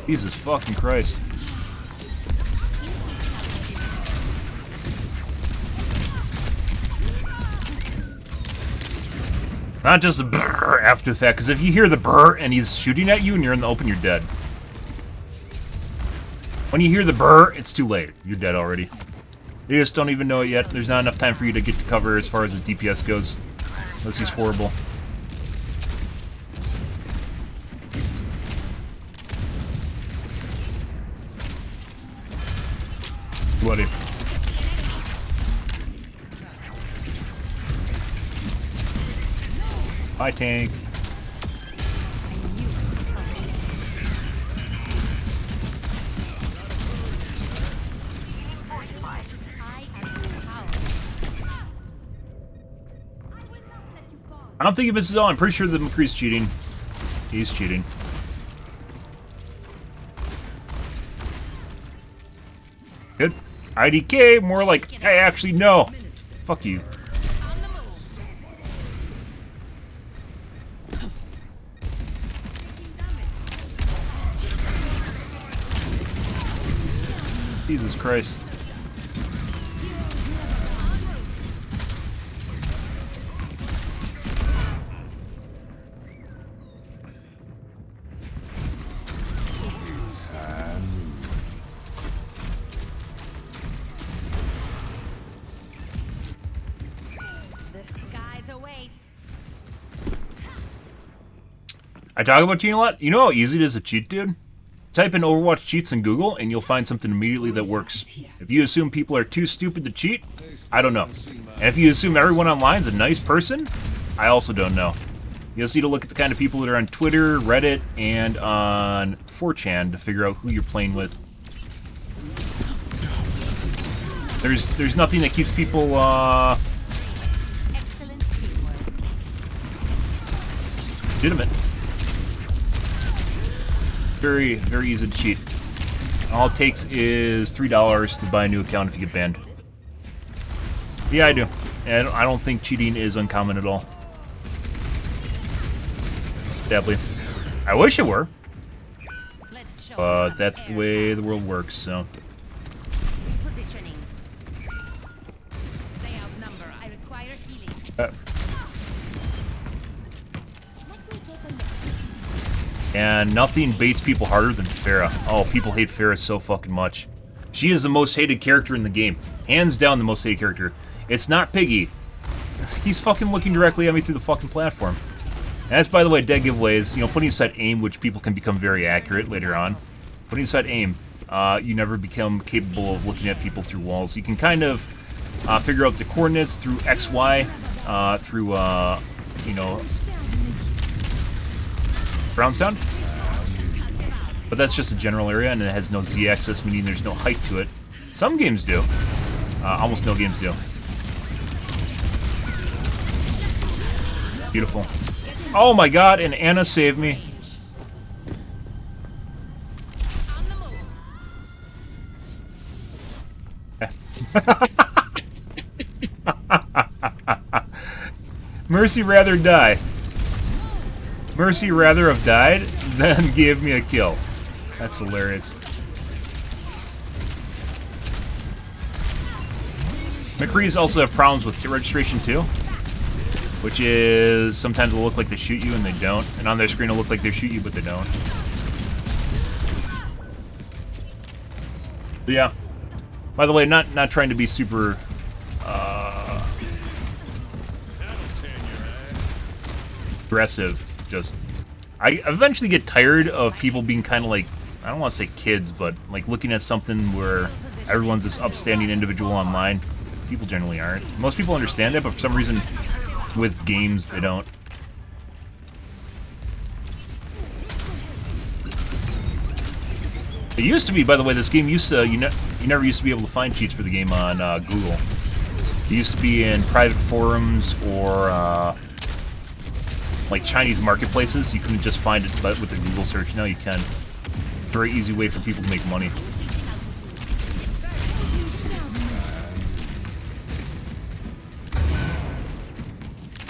Jesus fucking Christ. Not just a brrr after the fact, because if you hear the brrr and he's shooting at you and you're in the open, you're dead. When you hear the brrr, it's too late. You're dead already. You just don't even know it yet. There's not enough time for you to get to cover as far as his DPS goes. Unless he's horrible. Bloody. Hi, tank. I don't think if this is all. I'm pretty sure that McCree's cheating. He's cheating. Good. IDK, more like, hey, actually, no. Fuck you. Jesus Christ. I talk about cheating a lot. You know how easy it is to cheat, dude? Type in Overwatch cheats in Google, and you'll find something immediately that works. If you assume people are too stupid to cheat, I don't know. And if you assume everyone online is a nice person, I also don't know. You just need to look at the kind of people that are on Twitter, Reddit, and on 4chan to figure out who you're playing with. There's nothing that keeps people, legitimate. Very, very easy to cheat. All it takes is $3 to buy a new account if you get banned. Yeah, I do. And I don't think cheating is uncommon at all. Sadly. I wish it were. But that's the way the world works, so. Repositioning. They outnumber. I require healing. And nothing baits people harder than Farah. Oh, people hate Farah so fucking much. She is the most hated character in the game. Hands down the most hated character. It's not Piggy. He's fucking looking directly at me through the fucking platform. And that's, by the way, dead giveaways. You know, putting aside aim, which people can become very accurate later on. Putting aside aim, you never become capable of looking at people through walls. You can kind of figure out the coordinates through X, Y, through, you know, ground sound. But that's just a general area, and it has no Z-axis, meaning there's no height to it. Some games do. Almost no games do. Beautiful. Oh my god, and Anna saved me. Mercy rather die. Mercy rather have died than give me a kill. That's hilarious. McCrees also have problems with registration too, which is sometimes it'll look like they shoot you and they don't, and on their screen it'll look like they shoot you but they don't. But yeah. By the way, not trying to be super aggressive. Just I eventually get tired of people being kind of like, I don't want to say kids, but like looking at something where everyone's this upstanding individual online. People generally aren't. Most people understand that, but for some reason with games they don't. It used to be, by the way, this game used to, you never used to be able to find cheats for the game on Google. It used to be in private forums or like Chinese marketplaces. You couldn't just find it with the Google search. Now you can. Very easy way for people to make money.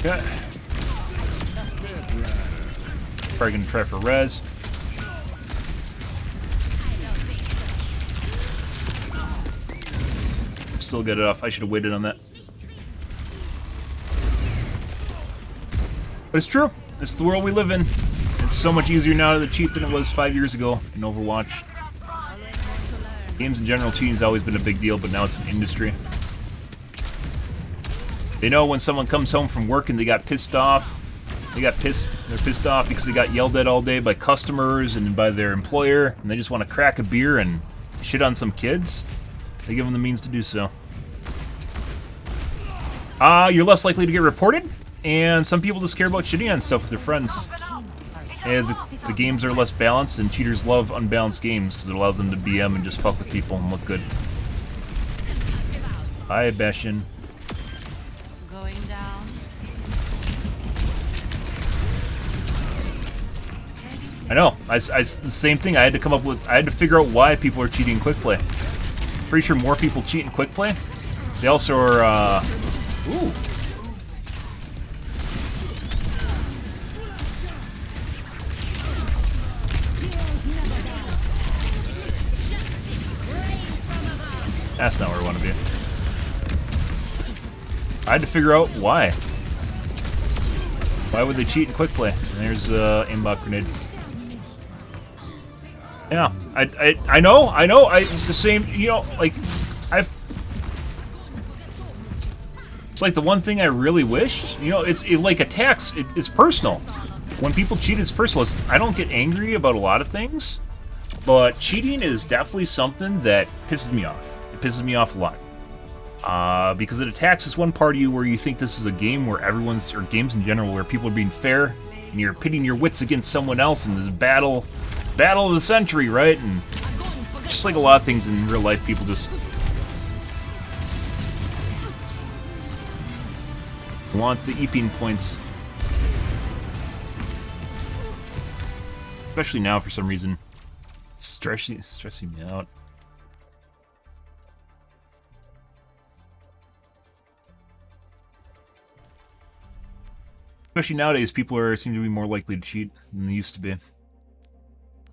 Okay. Probably gonna try for res. Still get it off. I should have waited on that. But it's true. It's the world we live in. It's so much easier now to cheat than it was 5 years ago in Overwatch. Games in general, cheating has always been a big deal, but now it's an industry. They know when someone comes home from work and they got pissed off. They're pissed off because they got yelled at all day by customers and by their employer, and they just want to crack a beer and shit on some kids. They give them the means to do so. You're less likely to get reported, and some people just care about shitting on stuff with their friends. And the games are less balanced, and cheaters love unbalanced games because it allows them to BM and just fuck with people and look good. Hi, Bastion. Going down. I know. The same thing. I had to figure out why people are cheating in quick play. Pretty sure more people cheat in quick play. They also are. Ooh. That's not where I want to be. I had to figure out why. Why would they cheat in quick play? And there's aimbot grenade. Yeah, I know. It's the same. You know, like it's like the one thing I really wish. You know, it's like attacks. It's personal. When people cheat, it's personal. I don't get angry about a lot of things, but cheating is definitely something that pisses me off. It pisses me off a lot. Because it attacks this one part of you where you think this is a game where or games in general, where people are being fair, and you're pitting your wits against someone else in this battle of the century, right? And just like a lot of things in real life, people just want the eeping points. Especially now, for some reason. Stressing me out. Especially nowadays, people seem to be more likely to cheat than they used to be. I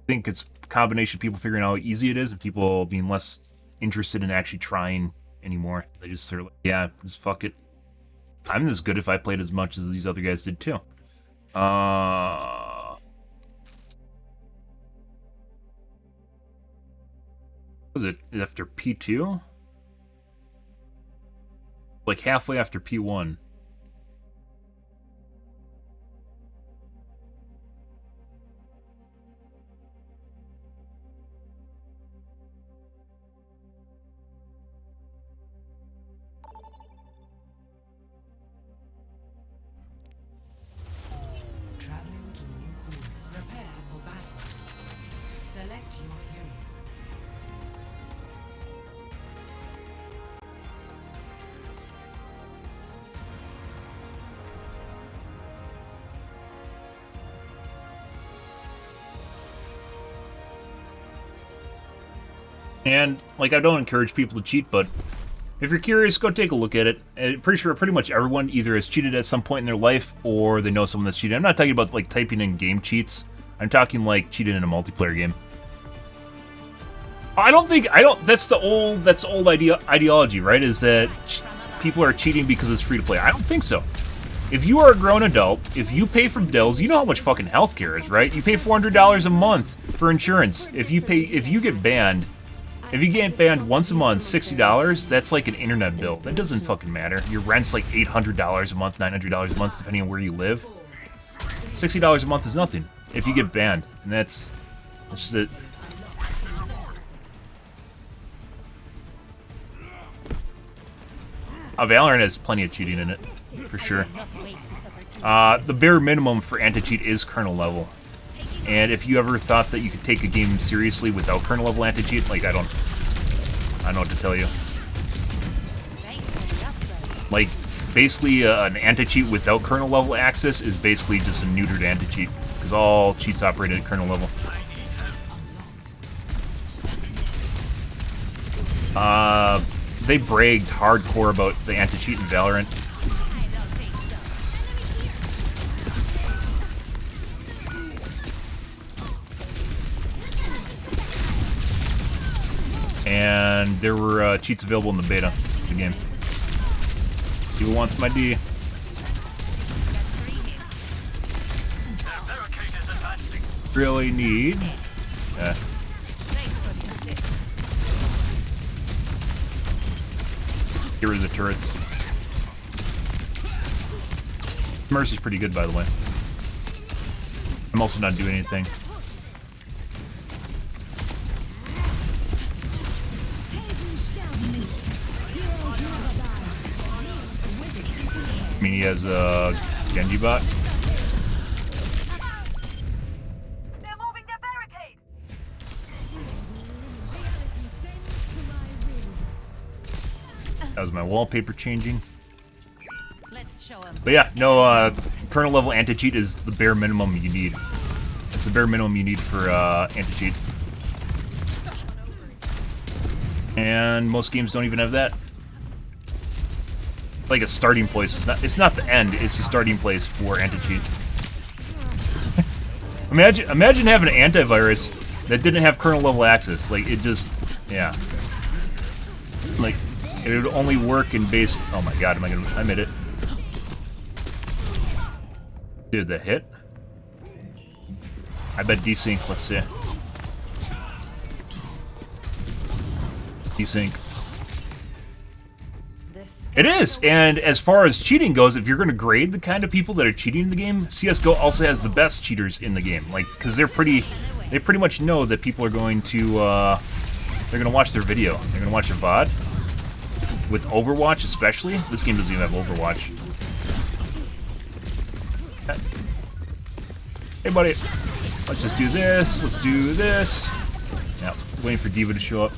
think it's a combination of people figuring out how easy it is and people being less interested in actually trying anymore. They just sort of like, yeah, just fuck it. I'm as good if I played as much as these other guys did too. Was it after P2? Like halfway after P1. Traveling to new course. Prepare for battle. Select your hero. And, like, I don't encourage people to cheat, but if you're curious, go take a look at it. I'm pretty sure pretty much everyone either has cheated at some point in their life or they know someone that's cheated. I'm not talking about, like, typing in game cheats. I'm talking, like, cheating in a multiplayer game. That's old ideology, right? Is that people are cheating because it's free to play. I don't think so. If you are a grown adult, if you pay for bills, you know how much fucking healthcare is, right? You pay $400 a month for insurance. If you get banned once a month, $60, that's like an internet bill. That doesn't fucking matter. Your rent's like $800 a month, $900 a month, depending on where you live. $60 a month is nothing if you get banned, and that's just it. Valorant has plenty of cheating in it, for sure. The bare minimum for anti-cheat is kernel level. And if you ever thought that you could take a game seriously without kernel level anti-cheat, like, I don't know what to tell you. Like, basically, an anti-cheat without kernel level access is basically just a neutered anti-cheat, because all cheats operate at kernel level. They bragged hardcore about the anti-cheat in Valorant. And there were cheats available in the beta of the game. Who wants my D? Really need... Get rid of the turrets. Mercy's pretty good, by the way. I'm also not doing anything. I mean, he has a Genji bot. They're moving their barricade. That was my wallpaper changing. Let's show 'em. But yeah, no, kernel level anti-cheat is the bare minimum you need. It's the bare minimum you need for anti-cheat. And most games don't even have that. Like a starting place. It's not the end, it's a starting place for anti-cheat. Imagine having an antivirus that didn't have kernel level access. Like, it just, yeah. Like, it would only work in base. Oh my god, I made it. Dude, the hit? I bet desync, let's see. Desync. It is, and as far as cheating goes, if you're going to grade the kind of people that are cheating in the game, CS:GO also has the best cheaters in the game. Like, because they pretty much know that people are going to, they're going to watch their video. They're going to watch a VOD. With Overwatch, especially, this game doesn't even have Overwatch. Hey, buddy, let's just do this. Let's do this. Yeah, waiting for D.Va to show up.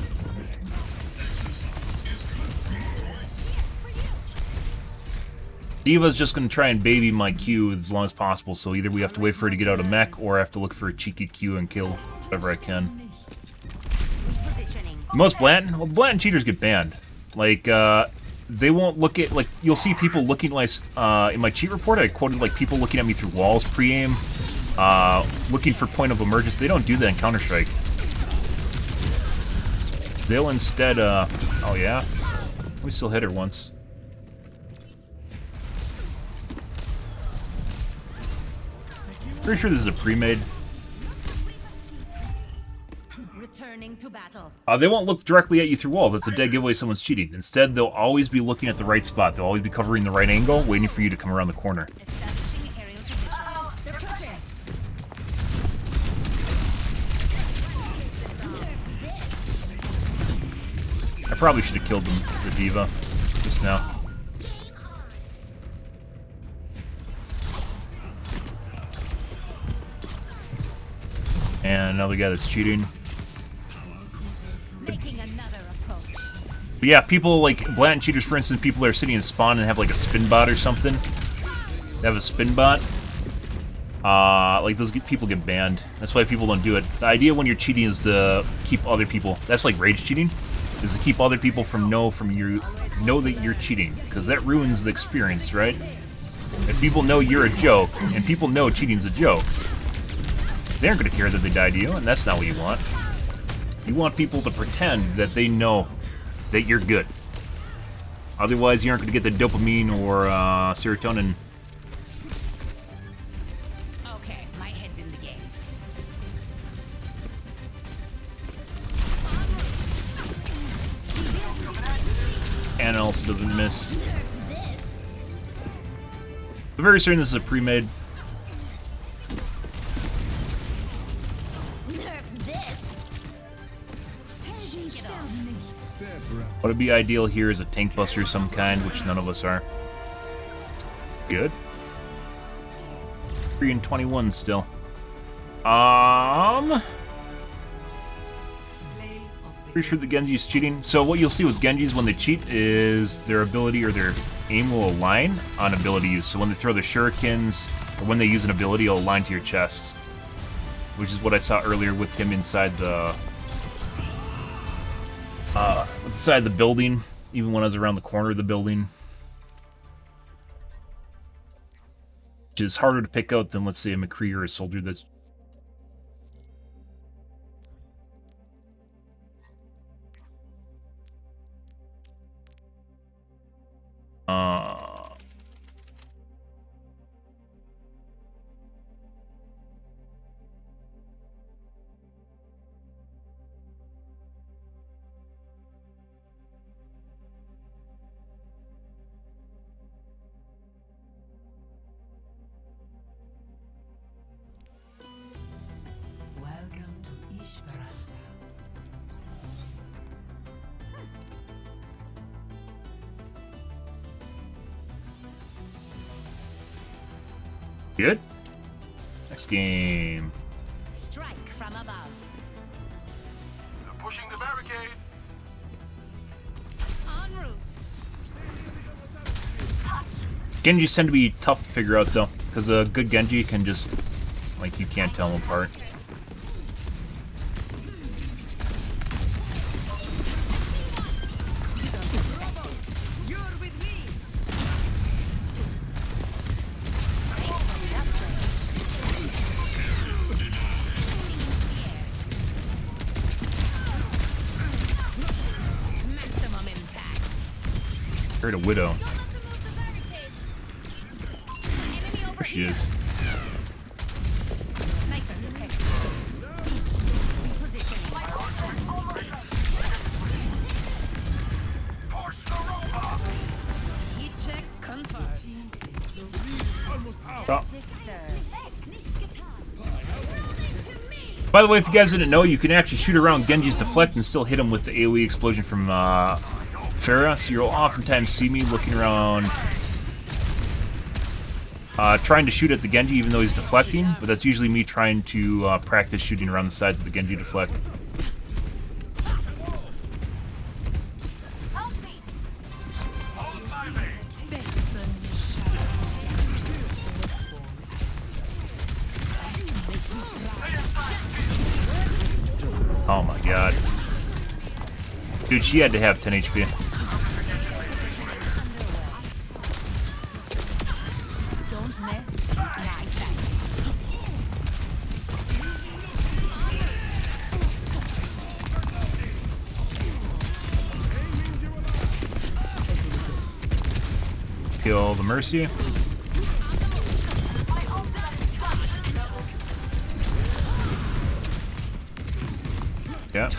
D.Va's just going to try and baby my Q as long as possible, so either we have to wait for her to get out of mech, or I have to look for a cheeky Q and kill whatever I can. Most Blanton? Well, the Blanton cheaters get banned. Like, they won't look at, like, you'll see people looking like, in my cheat report, I quoted, like, people looking at me through walls pre-aim, looking for point of emergence. They don't do that in Counter-Strike. They'll instead, oh yeah? We still hit her once. Pretty sure this is a pre-made. Returning to battle. They won't look directly at you through walls. That's a dead giveaway someone's cheating. Instead, they'll always be looking at the right spot. They'll always be covering the right angle, waiting for you to come around the corner. Establishing aerial position. They're pushing. I probably should have killed the diva just now. And another guy that's cheating. Making another approach. But yeah, people like blatant cheaters, for instance, people that are sitting in spawn and have like a spin bot or something. They have a spin bot. Like those people get banned. That's why people don't do it. The idea when you're cheating is to keep other people. That's like rage cheating, is to keep other people from know that you're cheating, because that ruins the experience, right? If people know you're a joke and people know cheating's a joke, they aren't going to care that they died to you, and that's not what you want. You want people to pretend that they know that you're good. Otherwise, you aren't going to get the dopamine or serotonin. Okay, my head's in the game. And also doesn't miss. I'm very certain this is a pre-made. What would be ideal here is a tank buster of some kind, which none of us are. Good. 3 and 21 still. Pretty sure the Genji's cheating. So what you'll see with Genjis when they cheat is their ability or their aim will align on ability use. So when they throw the shurikens, or when they use an ability, it'll align to your chest. Which is what I saw earlier with him inside the inside the building, even when I was around the corner of the building. Which is harder to pick out than, let's say, a McCree or a soldier that's... Welcome to Esperanza. Good. Next game. Strike from above. They're pushing the barricade. En route. Genjis tend to be tough to figure out, though, because a good Genji can just, like, you can't tell them apart. Maximum impact. Heard a widow. Enemy over There she here. is. Sniper detected. Repositioning. Heat check confirmed. Oh. This served. By the way, if you guys didn't know, you can actually shoot around Genji's deflect and still hit him with the AoE explosion from Pharah, so you'll oftentimes see me looking around trying to shoot at the Genji even though he's deflecting, but that's usually me trying to practice shooting around the sides of the Genji deflect. Oh my god. Dude, she had to have 10 HP. Don't mess with my tactics. Kill the Mercy. Yeah.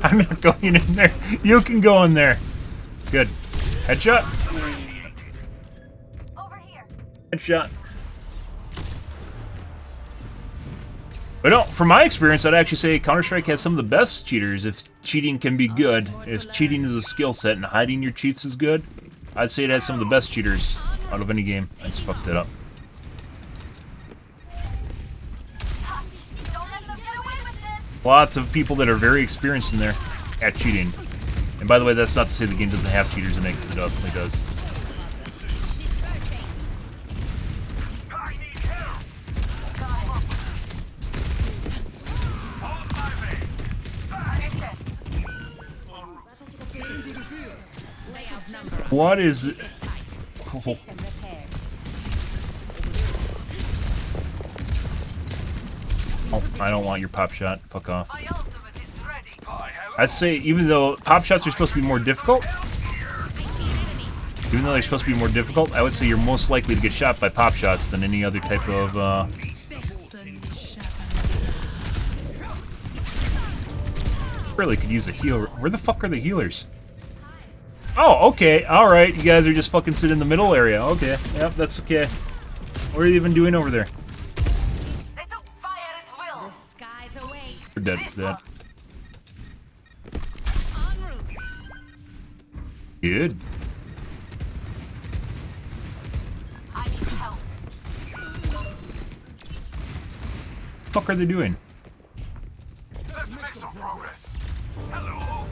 I'm not going in there. You can go in there. Good. Headshot. Headshot. But no, from my experience, I'd actually say Counter-Strike has some of the best cheaters. If cheating can be good, if cheating is a skill set and hiding your cheats is good, I'd say it has some of the best cheaters out of any game. I just fucked it up. Lots of people that are very experienced in there at cheating. And by the way, that's not to say the game doesn't have cheaters in it, because it definitely does. What is it? Oh. Oh, I don't want your pop shot. Fuck off. I'd say even though pop shots are supposed to be more difficult, I would say you're most likely to get shot by pop shots than any other type of really could use a healer. Where the fuck are the healers? Oh, okay, alright, you guys are just fucking sitting in the middle area. Okay, yep, that's okay. What are you even doing over there? The skies await. We're dead for that. Good. I need help. Fuck are they doing? Let's make some progress. Hello.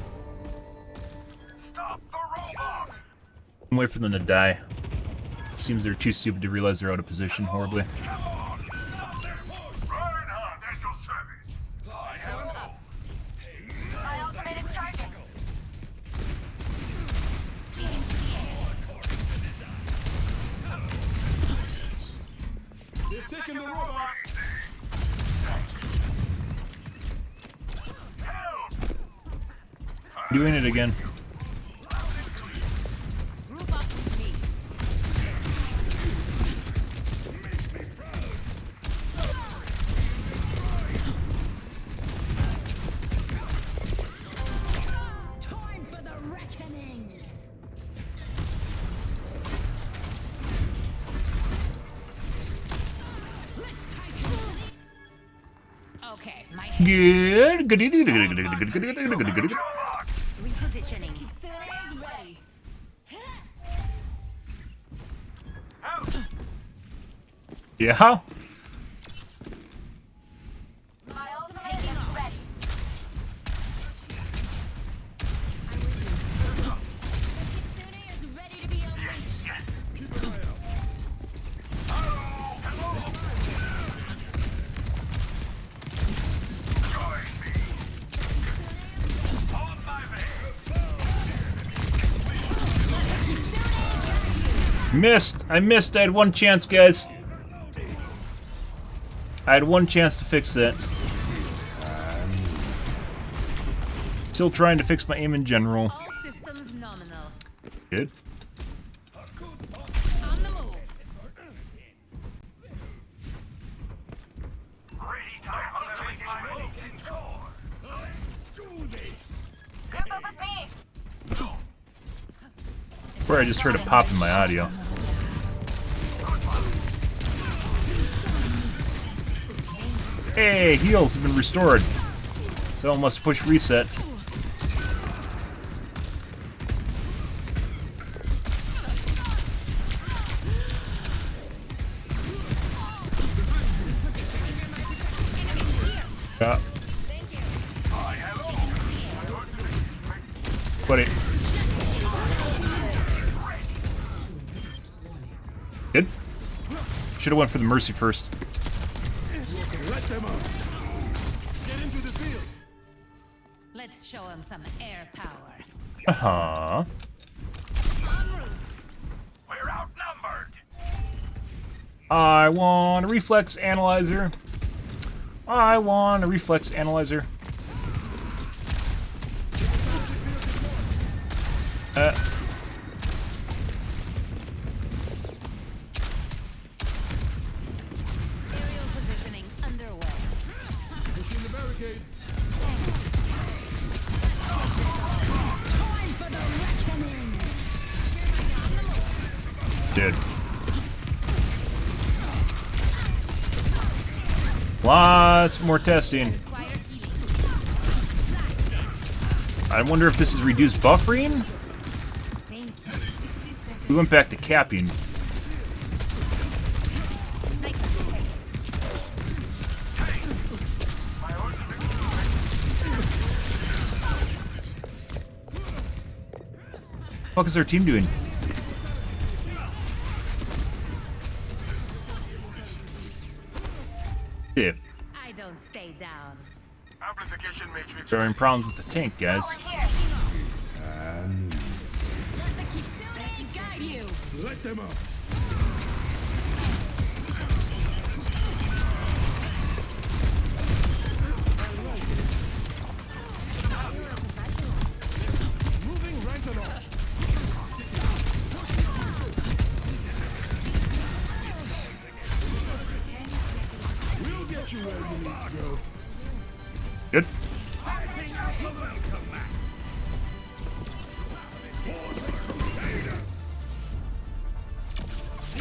Stop the robot. Wait for them to die. Seems they're too stupid to realize they're out of position horribly. Come on. Stop their push. Reinhardt at your service. Hello. My ultimate is charging. They've taken the robot. Doing it again. Group up with me. Time for the reckoning. Let's take it to the Okay, my Good. Good. repositioning. Yeah. My ultimate is ready. Kitsune is ready to be unleashed. Yes. Keep an eye out. Hello. Join me. On my way. Missed. I missed. I had one chance, guys. I had one chance to fix that. Still trying to fix my aim in general. All systems nominal. Good. On the move. Ready to activate my ultimate core. Do this. Group up with me. Where I just heard a pop in my audio. Hey, heals have been restored. So I must push reset. Yeah. Buddy. Good. Should have went for the Mercy first. Let them out. Let's show him some air power. Uh-huh. En route. We're outnumbered. I want a reflex analyzer. I want a reflex analyzer. Aerial positioning underway. Pushing the barricade. Dude. Lots more testing. I wonder if this is reduced buffering? We went back to capping. What the fuck is our team doing? Yeah. I don't stay down. Amplification matrix. Having problems with the tank, guys. Let them up. Moving right along. We'll get you where you need to go. Good.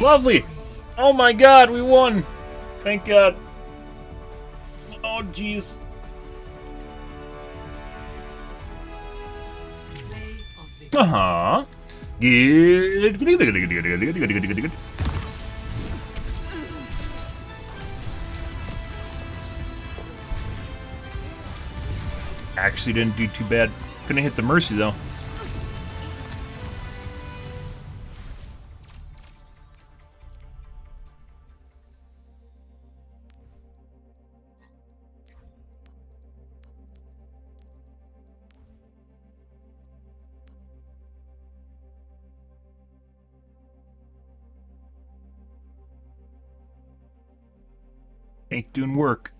Lovely. Oh my god, we won. Thank God. Oh jeez. Uh-huh. Good. Good. Actually didn't do too bad. Couldn't hit the Mercy though. Ain't doing work.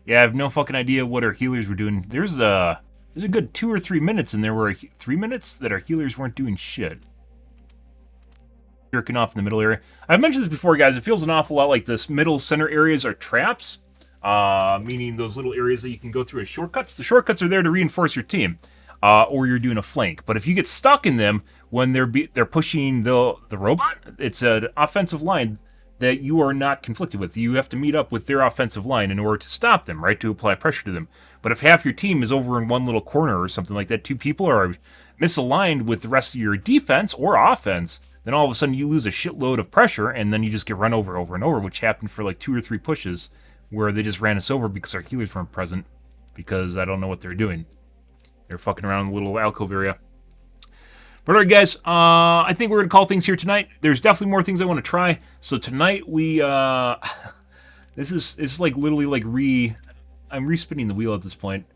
Yeah, I have no fucking idea what our healers were doing. There's a good 2 or 3 minutes in there where 3 minutes that our healers weren't doing shit. Jerking off in the middle area. I've mentioned this before, guys. It feels an awful lot like this middle center areas are traps, meaning those little areas that you can go through as shortcuts. The shortcuts are there to reinforce your team, or you're doing a flank. But if you get stuck in them when they're pushing the robot, it's an offensive line that you are not conflicted with. You have to meet up with their offensive line in order to stop them, right? To apply pressure to them. But if half your team is over in one little corner or something like that, 2 people are misaligned with the rest of your defense or offense, then all of a sudden you lose a shitload of pressure and then you just get run over and over, which happened for like 2 or 3 pushes where they just ran us over because our healers weren't present because I don't know what they're doing. They're fucking around in the little alcove area. But alright guys, I think we're going to call things here tonight. There's definitely more things I want to try. So tonight we, this is like literally like I'm re-spinning the wheel at this point.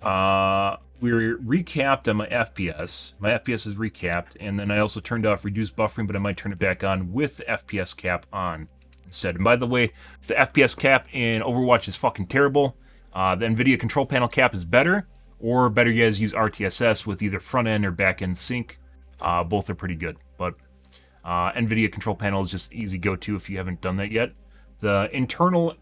We're recapped on my FPS. My FPS is recapped, and then I also turned off reduced buffering, but I might turn it back on with the FPS cap on instead. And by the way, the FPS cap in Overwatch is fucking terrible. The NVIDIA control panel cap is better, or better you guys use RTSS with either front end or back end sync. Both are pretty good, but NVIDIA control panel is just easy go-to if you haven't done that yet. The internal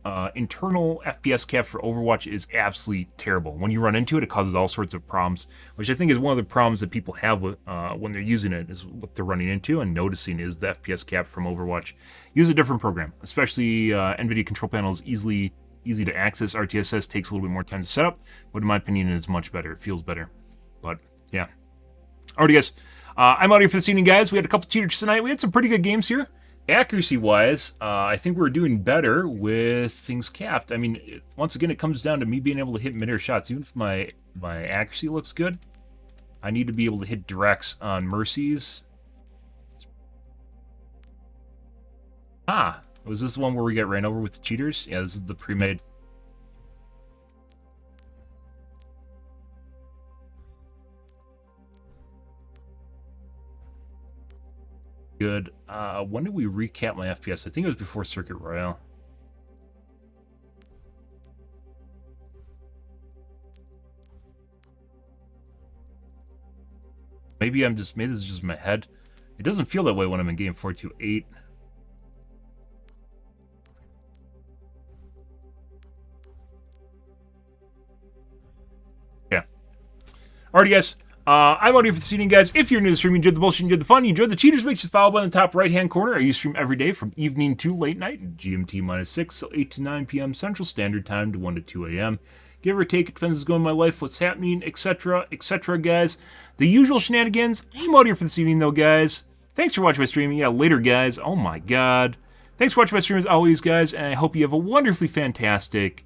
FPS cap for Overwatch is absolutely terrible. When you run into it, it causes all sorts of problems, which I think is one of the problems that people have with, when they're using it, is what they're running into and noticing is the FPS cap from Overwatch. Use a different program, especially NVIDIA control panel is easy to access. RTSS takes a little bit more time to set up, but in my opinion, it's much better. It feels better, but yeah. Alrighty, guys. I'm out here for this evening, guys. We had a couple cheaters tonight. We had some pretty good games here. Accuracy-wise, I think we're doing better with things capped. I mean, once again, it comes down to me being able to hit mid-air shots. Even if my accuracy looks good, I need to be able to hit directs on Mercies. Was this the one where we got ran over with the cheaters? Yeah, this is the pre-made. Good. When did we recap my FPS? I think it was before Circuit Royale. Maybe this is just my head. It doesn't feel that way when I'm in game 428. Yeah. Alrighty, guys. I'm out here for this evening, guys. If you're new to the stream, you enjoyed the bullshit, you enjoyed the fun, you enjoyed the cheaters, make sure to follow button in the top right-hand corner. I use stream every day from evening to late night, GMT -6, so 8 to 9 p.m. Central Standard Time to 1 to 2 a.m. Give or take, it depends what's going on in my life, what's happening, etc., etc., guys. The usual shenanigans. I'm out here for this evening, though, guys. Thanks for watching my stream. Yeah, later, guys. Oh, my God. Thanks for watching my stream, as always, guys, and I hope you have a wonderfully fantastic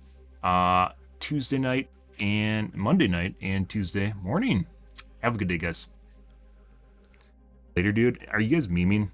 Tuesday night and Monday night and Tuesday morning. Have a good day, guys. Later, dude. Are you guys memeing?